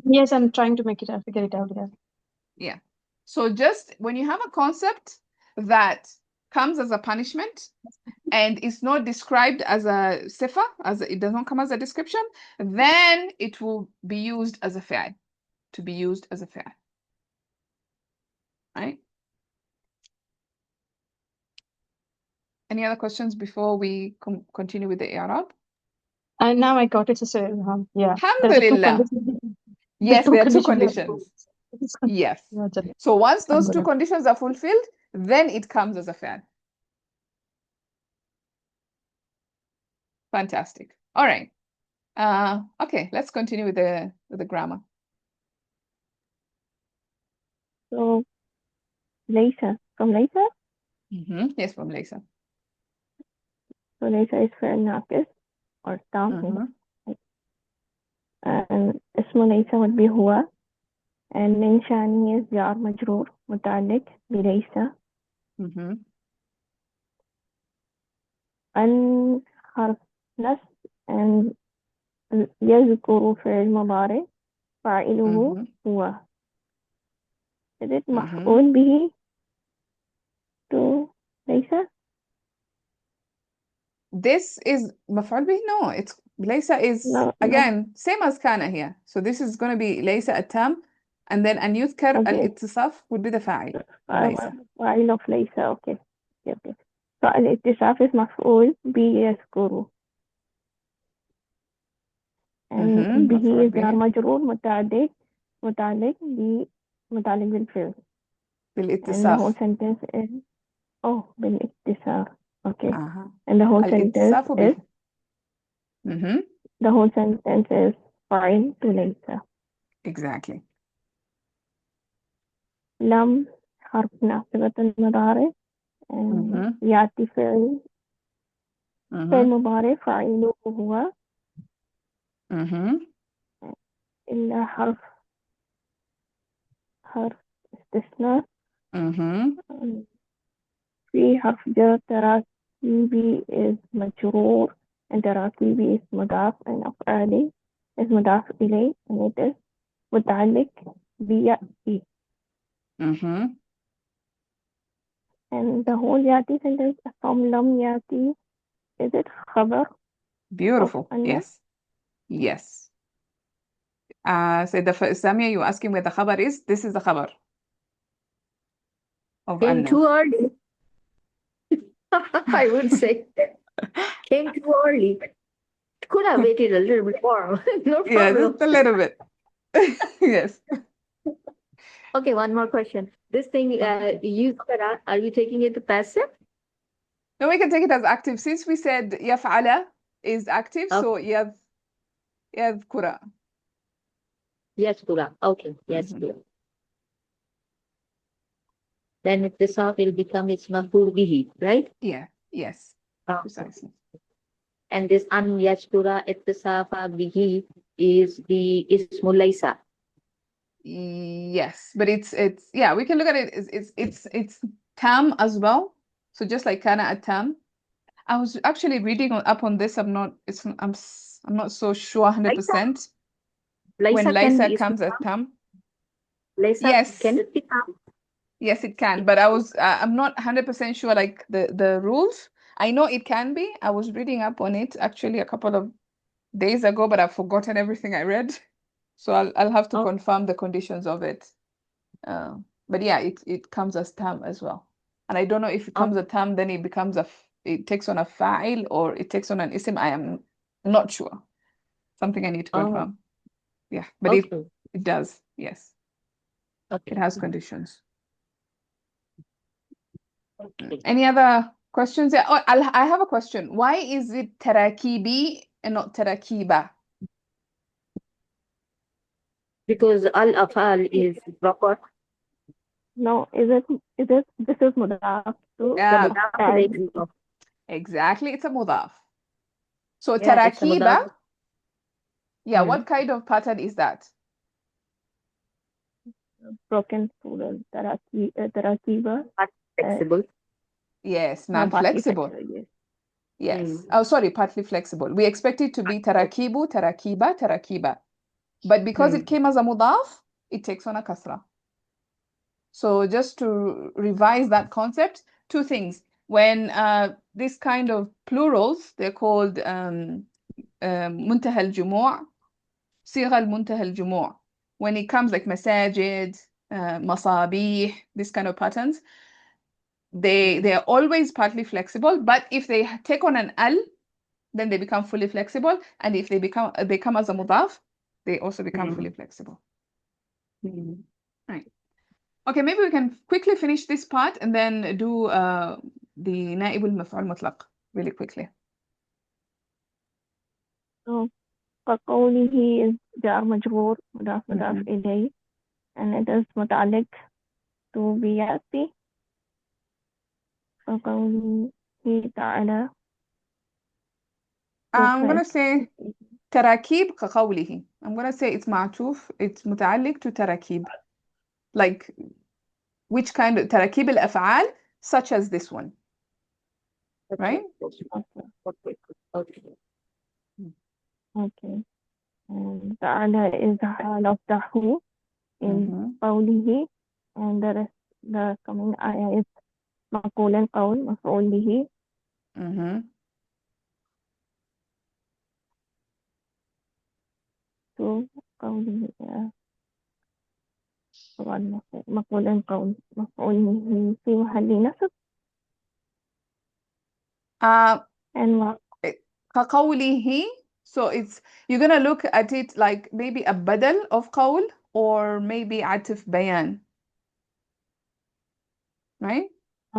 Yes, I'm trying to figure it out. Yeah. Yeah. So just when you have a concept that comes as a punishment and it's not described as a sifa, it does not come as a description, then it will be used as a fi'l, to be used as a fi'l. Right? Any other questions before we continue with the i'rab? And now I got it. So, yeah. Alhamdulillah. Yes, there are two conditions. Yes. Yeah, So once those two Alhamdulillah. conditions are fulfilled, then it comes as a fi'l. Fantastic. All right. Okay, let's continue with the grammar. So, Laysa. From Laysa? Yes, from Laysa. So, Laysa is فعل ناقص or tam. And اسم ليس would be هو. And من شأنه is جار مجرور متعلق بليس. أن حرف نصب and يذكر فعل مضارع فاعله هو. Is it مفعول به to ليس? This is مفعول به? No, it's Laysa is again same as kana here. So this is going to be Laysa التام, and then أن يذكر الاتصاف would be the فاعل. فاعل of ليس. Okay. Okay. فالاتصاف is مفعول به يذكر. And به is جار مجرور متعلق بالفعل. بالاتصاف. And the whole sentence is بالاتصاف. Okay. And the whole sentence is the whole sentence is فاعل to ليس. Exactly. لم حرف ناصبة المضارع يأتي فعل مضارع فاعله هو إلا حرف استثناء في حرف جر تراكيبي is مجرور and تراكيبي is مضاف and أفعالي is مضاف إليه and it is متعلق بيأتي. And the whole يأتي sentence from لم يأتي, is it خبر? Beautiful. Yes. Yes. So Samia, you asking where the khabar is? This is the khabar of Came too early. I would say. Came too early. Could have waited a little bit more. No problem. Yeah, just a little bit. Yes. Okay, one more question. This thing, are you taking it to passive? No, we can take it as active. Since we said يفعل is active, so يذكر. يذكر. Okay, يذكر. Then ittisaf will become its maf'ul bihi, right? Yeah, yes, precisely. And this an yashkura ittisafa bihi is the ismul laysa. Yes, but it's yeah, we can look at it. It's tam as well. So just like kana at-tam. I was actually reading up on this. I'm not so sure 100%. When laysa comes at tam. Laysa, Yes. can it be tam? Yes, it can, but I'm not 100% sure like the rules. I know it can be. I was reading up on it actually a couple of days ago, but I've forgotten everything I read. So I'll have to Oh. confirm the conditions of it. But yeah, it comes as tam as well. And I don't know if it comes a tam, then it becomes it takes on a fa'il or it takes on an isim. I am not sure. Something I need to confirm. Yeah, but Okay. it does. Yes, Okay. it has conditions. Okay. Any other questions? Yeah. Oh, I have a question. Why is it tarakibi and not tarakiba? Because al-afal is proper. No, this is mudaf to Yeah, The mudaf of exactly. It's a mudaf. So yeah, it's a tarakiba, mudaf. yeah, what kind of pattern is that? broken plural. Tarakiba. Flexible. Yes, Partly non-flexible. flexible, yes. Yes. Oh, sorry, partly flexible. We expect it to be tarakibu, tarakiba, tarakiba. But because it came as a mudaf, it takes on a kasra. So just to revise that concept, two things. When this kind of plurals, they're called منتهى الجموع, صيغة المنتهى الجموع. When it comes like masajid, masabih, this kind of patterns, they are always partly flexible, but if they take on an al, then they become fully flexible, and if they come as a mudaf, they also become fully flexible. Right. Okay, maybe we can quickly finish this part and then do the نائب المفعول مطلق really quickly. So, كقوله is جار مجرور مضاف إليه and it is متعلق to بيأتي كقوله تعالى. I'm gonna say تراكيب كقوله. I'm gonna say it's معطوف, it's متعلق to تراكيب. Like which kind of تراكيب الأفعال such as this one. Right? Okay. And تعالى is the حال of dahu in قوله, and the coming ayah is مقول القول مفعول به. to قوله طبعا مقول القول مفعول به في محل نصب. and كقوله, so you're gonna look at it like maybe a badal of qawl or maybe atif bayan, right?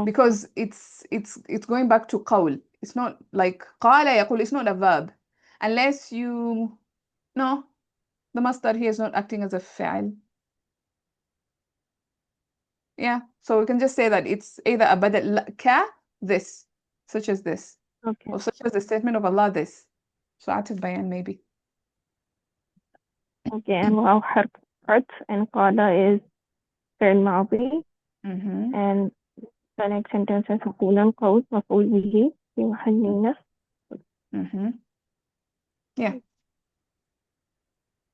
Because it's going back to qawl. It's not like qala yaqul, it's not a verb unless the masdar here is not acting as a fi'l. Yeah, so we can just say that it's either a badal ka, this, such as this, or such as the statement of Allah, this. So atif bayan maybe. Okay, and واو حرف عطف and قال is فعل ماضي and the next sentence is مقولا قول مفعول به في محل نصب. Yeah,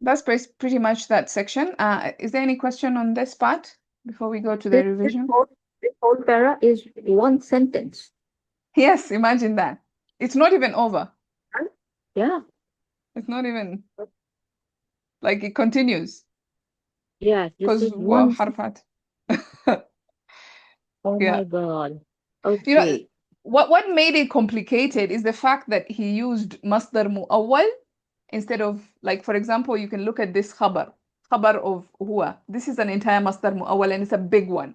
that's pretty much that section. Is there any question on this part before we go to the revision? This whole para is one sentence. Yes, imagine that. It's not even over. Yeah. It's not even like it continues. Yeah, this is Because one. harfat. Oh Yeah. my God. You know, Okay. what made it complicated is the fact that he used masdar mu'awwal instead of, like, for example, you can look at this khabar of huwa. This is an entire masdar mu'awwal and it's a big one,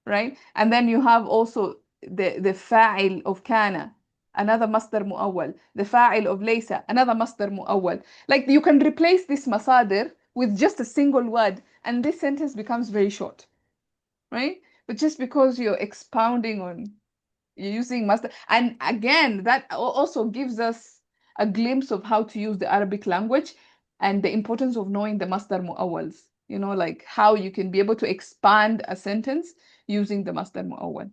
right? And then you have also the fa'il of kana, another masdar mu'awwal. The fa'il of laysa, another masdar mu'awwal. Like, you can replace this masadir with just a single word and this sentence becomes very short, right? But just because you're expounding on, you're using masdar, and again, that also gives us a glimpse of how to use the Arabic language and the importance of knowing the masdar mu'awwals. You know, like how you can be able to expand a sentence using the masdar mu'awwal.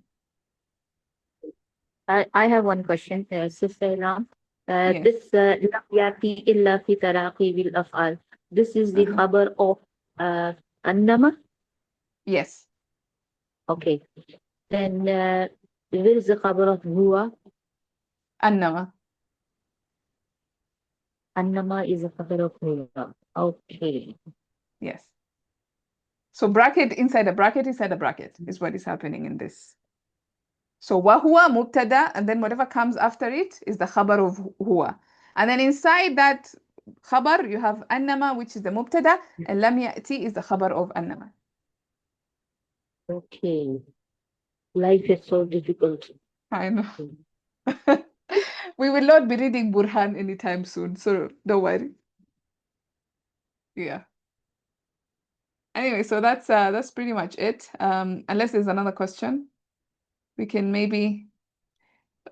I have one question, Sister Ram. Yes. This لم يأتي إلا في تراقيب الأفعال. This is the khabar of annama. Yes. Okay. Then where is the khabar of huwa? Annama. Annama is a khabar of huwa. Okay. Yes. So bracket inside a bracket inside a bracket is what is happening in this. So wahuwa mubtada, and then whatever comes after it is the khabar of huwa. And then inside that khabar you have annama, which is the mubtada, and lam ya'ti is the khabar of annama. Okay. Life is so difficult. I know. We will not be reading Burhan anytime soon, so don't worry. Yeah. Anyway, so that's pretty much it. Unless there's another question, we can maybe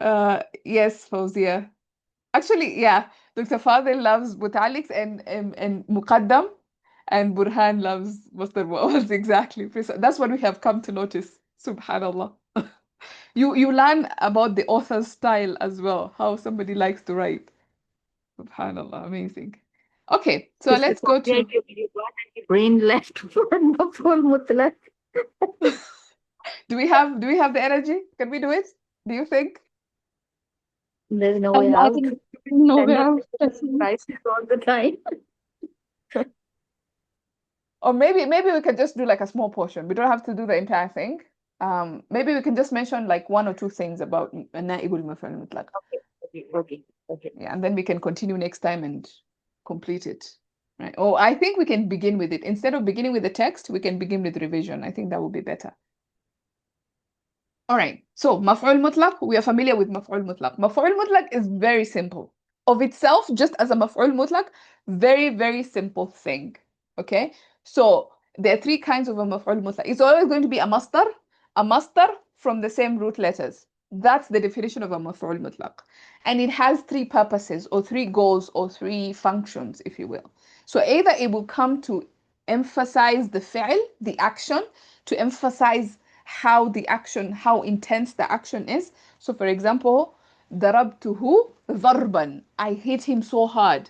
yes, Fauzia. Actually, yeah, Dr. Fadil loves Butaliks and Muqaddam, and Burhan loves Masdar Muawwaz. Exactly. That's what we have come to notice. Subhanallah. You learn about the author's style as well, how somebody likes to write. Subhanallah, amazing. Okay, so Sister let's go Fazia, to. you got any brain left for Maf'ul Mutlaq? Do we have the energy? Can we do it? Do you think? There's no way I out. think no way Stand up out. and crisis all the time. Or maybe we can just do like a small portion. We don't have to do the entire thing. Maybe we can just mention like one or two things about Na'ibul Maf'ul Mutlaq. Okay. Yeah, and then we can continue next time and complete it. Right. Or I think we can begin with it. Instead of beginning with the text, we can begin with revision. I think that would be better. All right. So Maf'ul Mutlaq, we are familiar with Maf'ul Mutlaq. Maf'ul Mutlaq is very simple. Of itself, just as a Maf'ul Mutlaq, very, very simple thing. Okay? So there are three kinds of a Maf'ul Mutlaq. It's always going to be a masdar from the same root letters. That's the definition of a Maf'ul Mutlaq. And it has three purposes or three goals or three functions, if you will. So either it will come to emphasize the fi'l, the action, to emphasize how intense the action is. So for example, ضربته ضربا. I hit him so hard.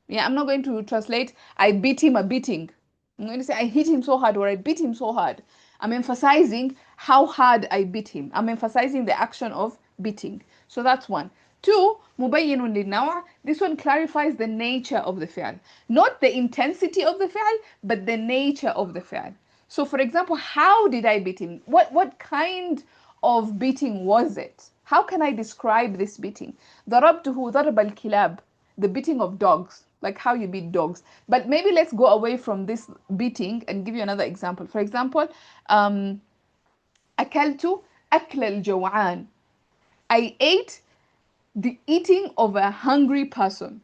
Yeah, I'm not going to translate I beat him a beating. I'm going to say I hit him so hard or I beat him so hard. I'm emphasizing how hard I beat him. I'm emphasizing the action of beating. So that's one. Two, مبين للنوع. This one clarifies the nature of the fi'l. Not the intensity of the fi'l, but the nature of the fi'l. So for example, how did I beat him? What kind of beating was it? How can I describe this beating? ضربته ضرب الكلاب. The beating of dogs, like how you beat dogs. But maybe let's go away from this beating and give you another example. For example, أكلت أكل الجوعان. I ate the eating of a hungry person.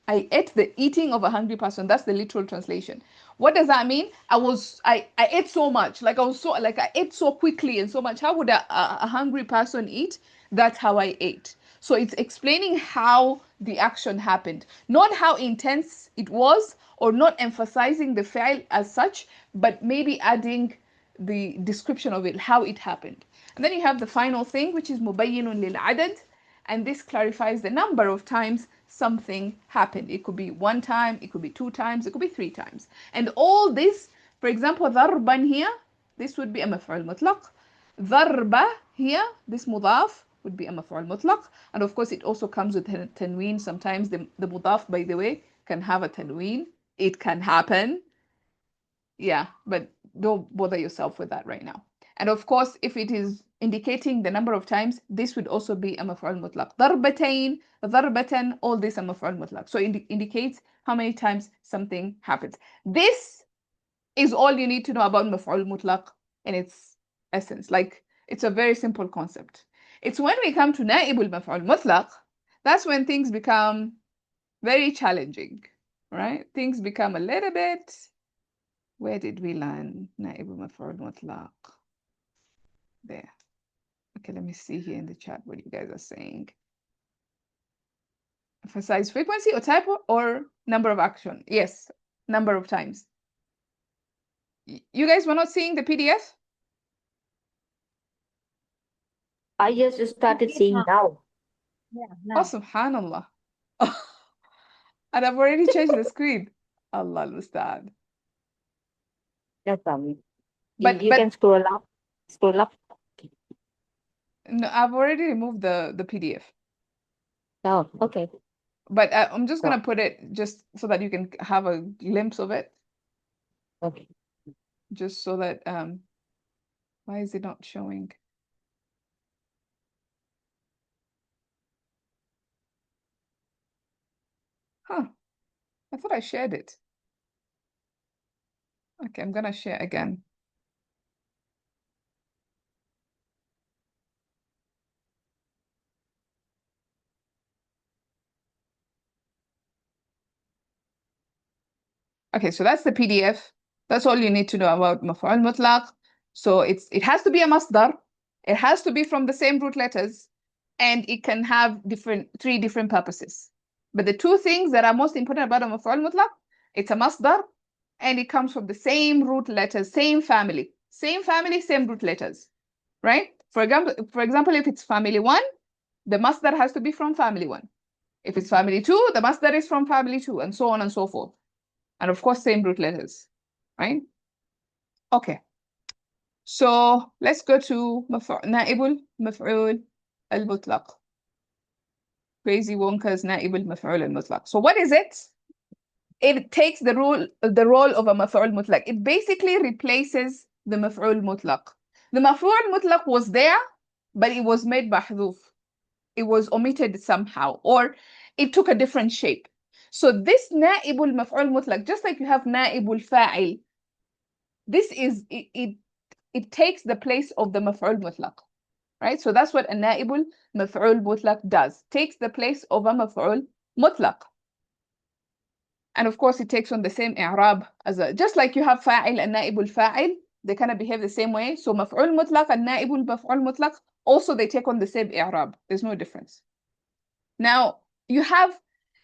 I ate the eating of a hungry person. That's the literal translation. What does that mean? I ate so much. I ate so quickly and so much. How would a hungry person eat? That's how I ate. So it's explaining how the action happened, not how intense it was, or not emphasizing the fi'l as such, but maybe adding the description of it, how it happened. And then you have the final thing, which is mubayyinun lil adad, and this clarifies the number of times something happened. It could be one time, it could be two times, it could be three times. And all this, for example, ضربا here, this would be a مفعول مطلق. ضربة here, this mudaf would be a مفعول مطلق. And of course, it also comes with tanween. Sometimes the mudaf, by the way, can have a tanween. It can happen. Yeah, but don't bother yourself with that right now. And of course, if it is indicating the number of times, this would also be a maf'ul mutlaq. ضربتين, ضربة, all this a maf'ul mutlaq. So it indicates how many times something happens. This is all you need to know about maf'ul mutlaq in its essence. Like, it's a very simple concept. It's when we come to na'ibul maf'ul mutlaq, that's when things become very challenging, right? Things become a little bit. Where did we learn na'ibul maf'ul mutlaq? There. Okay, let me see here in the chat what you guys are saying. Emphasize frequency or type or number of action? Yes, number of times. You guys were not seeing the PDF? I just started seeing now. Yeah, Oh, now. subhanallah. And I've already changed the screen. Allah understand. No problem. But You can scroll up. Scroll up. No, I've already removed the PDF. Oh, okay. But I'm just Wow. gonna put it just so that you can have a glimpse of it. Okay. Just so that why is it not showing? Huh. I thought I shared it. Okay, I'm gonna share again. Okay, so that's the PDF. That's all you need to know about مفعول مطلق. So it has to be a masdar. It has to be from the same root letters, and it can have three different purposes. But the two things that are most important about a مفعول مطلق, it's a masdar, and it comes from the same root letters, same family, same root letters, right? For example, if it's family 1, the masdar has to be from family 1. If it's family 2, the masdar is from family 2, and so on and so forth. And of course, same root letters, right? Okay. So let's go to نائب المفعول المطلق. Crazy Wonka's نائب المفعول المطلق. So what is it? It takes the role of a مفعول مطلق. It basically replaces the مفعول مطلق. The مفعول مطلق was there, but it was made محذوف. It was omitted somehow, or it took a different shape. So this نائب المفعول المطلق, just like you have نائب الفاعل, this is it takes the place of the مفعول مطلق, right? So that's what a نائب المفعول مطلق does, takes the place of a مفعول مطلق. And of course, it takes on the same إعراب as just like you have فاعل and نائب الفاعل, they kind of behave the same way. So مفعول مطلق and نائب المفعول مطلق, also they take on the same إعراب. There's no difference. Now, you have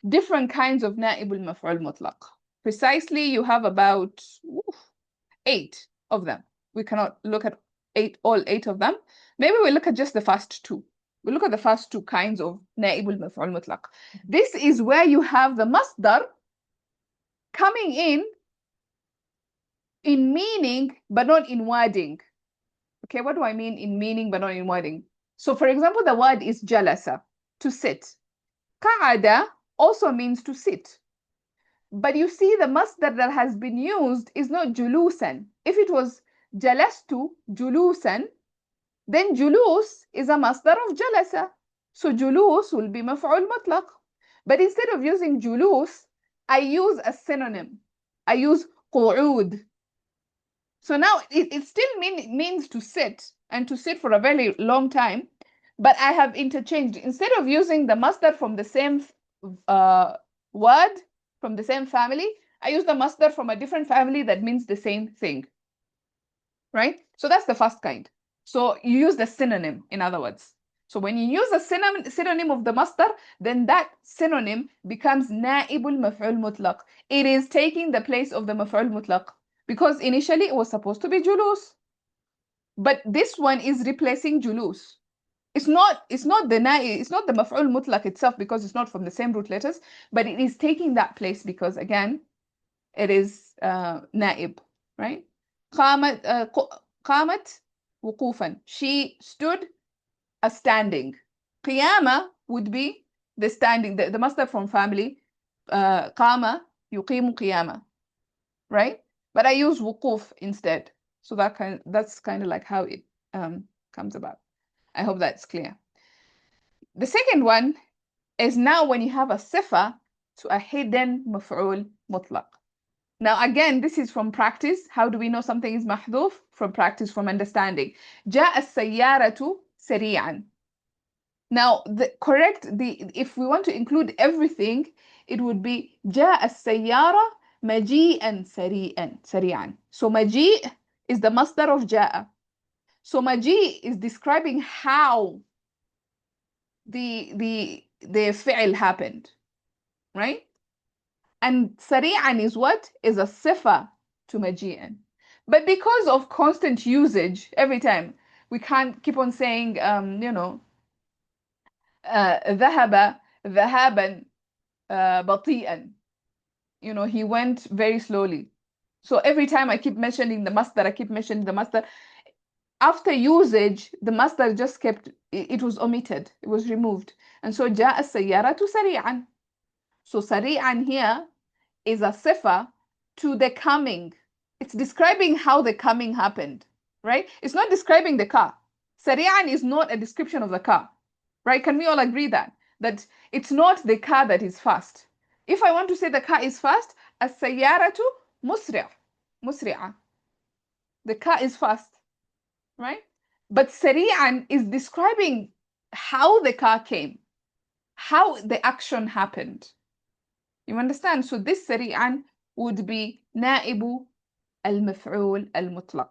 different kinds of نائب المفعول مطلق. Precisely, you have about 8 of them. We cannot look at all eight of them. Maybe we look at just the first 2. We look at the first 2 kinds of نائب المفعول مطلق. This is where you have the masdar coming in meaning, but not in wording. Okay, what do I mean in meaning, but not in wording? So for example, the word is jalasa, to sit. Qa'ada also means to sit. But you see the masdar that has been used is not julusan. If it was jalastu, julusan, then julus is a masdar of jalasa. So julus will be maf'ul mutlaq. But instead of using julus, I use a synonym. I use qu'ud. So now it still means to sit, and to sit for a very long time, but I have interchanged. Instead of using the masdar from the same word, from the same family, I use the masdar from a different family that means the same thing, right? So that's the first kind. So you use the synonym, in other words. So when you use a synonym of the masdar, then that synonym becomes naibul maf'ul mutlaq. It is taking the place of the maf'ul mutlaq, because initially it was supposed to be julus. But this one is replacing julus. It's not the maf'ul mutlaq itself, because it's not from the same root letters, but it is taking that place because, again, it is naib, right? قامت وقوفا. She stood a standing. قيامة would be the standing, the masdar from family. قام يقيم قيامة, right? But I use وقوف instead. So that's kind of like how it comes about. I hope that's clear. The second one is now when you have a sifa to a hidden مفعول مطلق. Now, again, this is from practice. How do we know something is محذوف? From practice, from understanding. جاء السيارة سريعا. Now, if we want to include everything, it would be جاء السيارة مجيئا سريعا. So مجيء is the masdar of جاء. So مجيء is describing how the fi'l happened, right? And سريعا is what? Is a sifa to مجيئا. But because of constant usage, every time, we can't keep on saying, ذهب ذهابا بطيئا. He went very slowly. So every time I keep mentioning the masdar, after usage, the masdar just kept, it was omitted, it was removed. And so جاء السيارة سريعا. So سريعا here is a sifa to the coming. It's describing how the coming happened, right? It's not describing the car. سريعا is not a description of the car, right? Can we all agree that it's not the car that is fast? If I want to say the car is fast, السيارة مسرع, مسرعة. The car is fast, right? But سريعا is describing how the car came, how the action happened. You understand? So this سريعا would be نائب المفعول المطلق.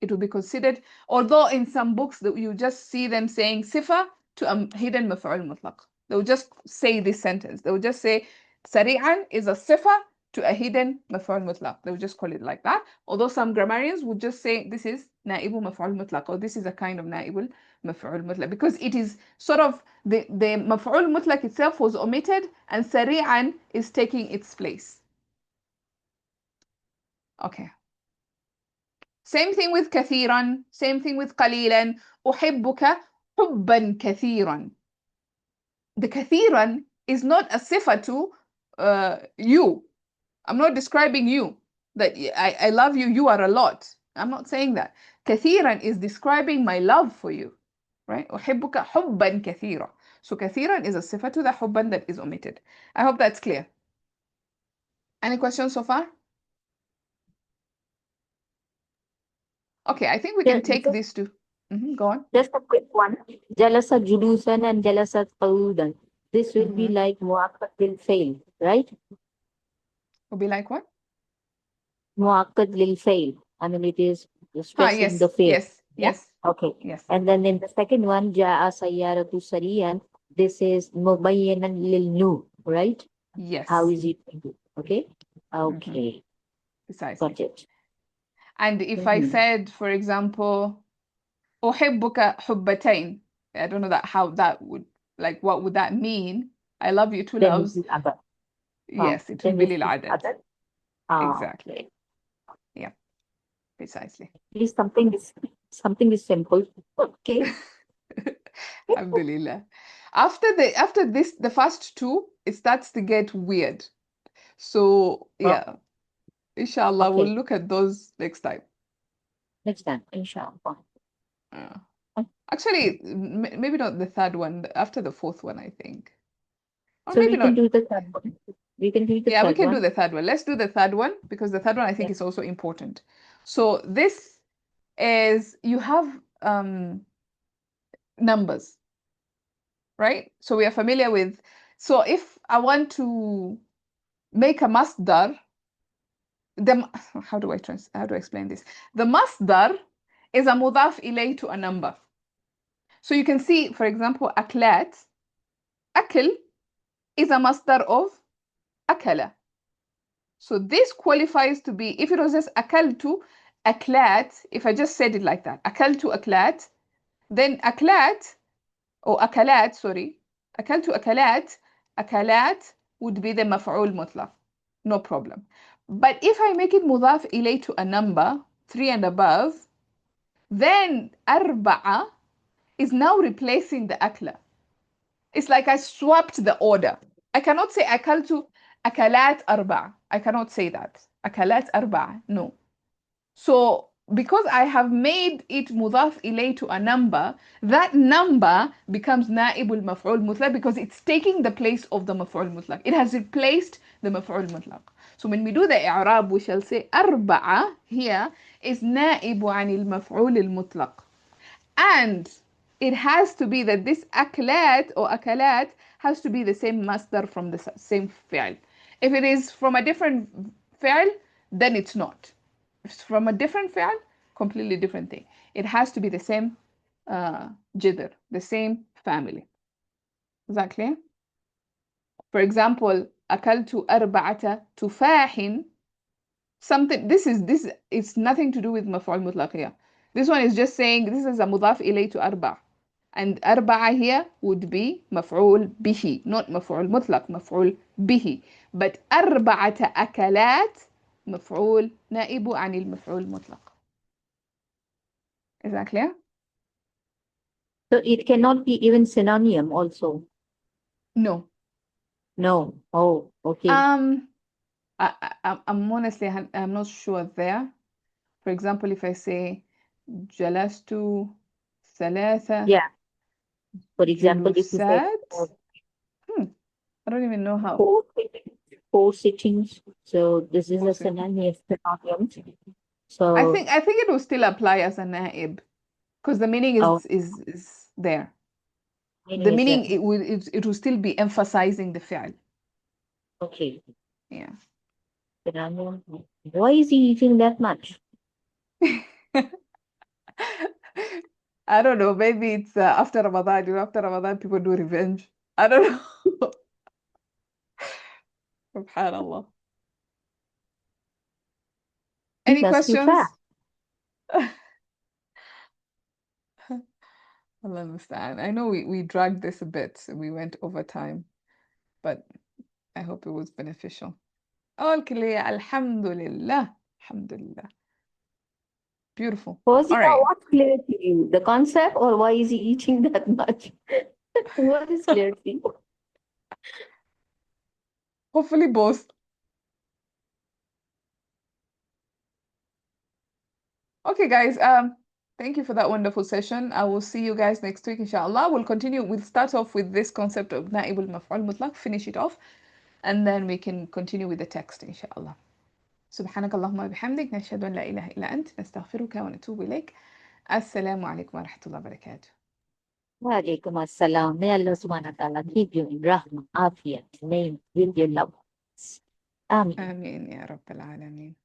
It will be considered, although in some books that you just see them saying صفة to a hidden مفعول مطلق. They will just say this sentence. They will just say سريعا is a صفة to a hidden مفعول مطلق. They will just call it like that. Although some grammarians would just say this is نائب مفعول مطلق, or this is a kind of نائب مفعول مطلق, because it is sort of the مفعول مطلق itself was omitted and سريعا is taking its place. Okay. Same thing with كثيرا, same thing with قليلا. أحبك حبا كثيرا. The كثيرا is not a صفة to you. I'm not describing you, that I love you, you are a lot. I'm not saying that. كثيرا is describing my love for you, right? أحبك حبا كثيرا. So كثيرا is a صفة to the حبا that is omitted. I hope that's clear. Any questions so far? Okay, I think we can take these two. Go on. Just a quick one. Jalasa julusan and jalasa qaudan. This will be like muakkad lil fail, right? Will be like what? Muakkad lil fail. I mean, it is stressing the fail. Yes. Yeah? Yes. Okay. Yes. And then in the second one, jaa sayyaratu sariyan. This is mubayyanan lil nu, right? Yes. How is it? Okay. Okay. Precisely. Got it. And if I said, for example, أحبك حبتين, I don't know that how that would, like, what would that mean? I love you two Then loves. it is adad. Yes, it will Then be it is للعدد. adad. Exactly. Okay. Yeah, precisely. At least something is simple. Okay. Alhamdulillah. After this, the first two, it starts to get weird. So yeah, inshallah, we'll Okay. look at those next time. Next time, inshallah. Actually, maybe not the third one, after the fourth one, I think. Or So maybe we can not. do the third one. We can do the Yeah, we third can do one. the third one. Let's do the third one, because the third one I think is also important. So this is, you have numbers, right? So we are familiar with, so if I want to make a masdar, how do I explain this? The masdar is a mudaf ilay to a number. So you can see, for example, aklat, akl is a masdar of akala. So this qualifies to be, if it was just akaltu aklat, if I just said it like that, akaltu aklat, then aklat, or akalat, sorry, akaltu akalat, akalat would be the maf'ul mutlaq, no problem. But if I make it mudaf ilay to a number, 3 and above, then arba'a is now replacing the akla. It's like I swapped the order. I cannot say akaltu akalat arba'a. I cannot say that. Akalat arba'a. No. So because I have made it mudaf ilay to a number, that number becomes na'ibul maf'ul mutlaq because it's taking the place of the maf'ul mutlaq. It has replaced the maf'ul mutlaq. So when we do the i'rab, we shall say arba'a here is na'ibu anil maf'ul al-mutlaq. And it has to be that this aklat or akalat has to be the same masdar from the same fi'l. If it is from a different fi'l, then it's not. If it's from a different fi'l, completely different thing. It has to be the same jidr, the same family. Is that clear? For example, akaltu arba'ata tufahin. Something, this is nothing to do with maf'ul mutlaq here. This one is just saying this is a mudaf ilay to arba'. And arba'a here would be maf'ul bihi, not maf'ul mutlaq, maf'ul bihi. But arba'ata akalat maf'ul na'ibu anil maf'ul mutlaq. Is that clear? So it cannot be even synonym also. No. No. Oh, okay. I'm honestly, I'm not sure there. For example, if I say جلست ثلاثة Yeah. For example, if you say جلوسات, I don't even know how. four sittings, so this is Four a sittings. synonym. I So think it will still apply as a naib because the meaning oh, is there. The meaning is meaning that it will still be emphasizing the fi'l. okay. Yeah. Synonym. Why is he eating that much? I don't know. Maybe it's after Ramadan. After Ramadan, people do revenge. I don't know. Subhanallah. Any He must be questions? fat. I'll understand. I know we dragged this a bit. We went over time, but I hope it was beneficial. All clear. Alhamdulillah. Alhamdulillah. Beautiful. Was All right. what's clear to you? The concept, or why is he eating that much? What is clear to you? Hopefully both. Okay, guys. Thank you for that wonderful session. I will see you guys next week, inshallah. We'll continue. We'll start off with this concept of Na'ib al-Maf'ul Mutlaq, finish it off, and then we can continue with the text, inshallah. سبحانك اللهم وبحمدك نشهد أن لا إله إلا أنت نستغفرك ونتوب إليك. السلام عليكم ورحمة الله وبركاته. Wa alaikum assalam. May Allah subhanahu wa ta'ala keep you in rahmah, afiyat, name, with your love. Amen. آمين يا رب العالمين.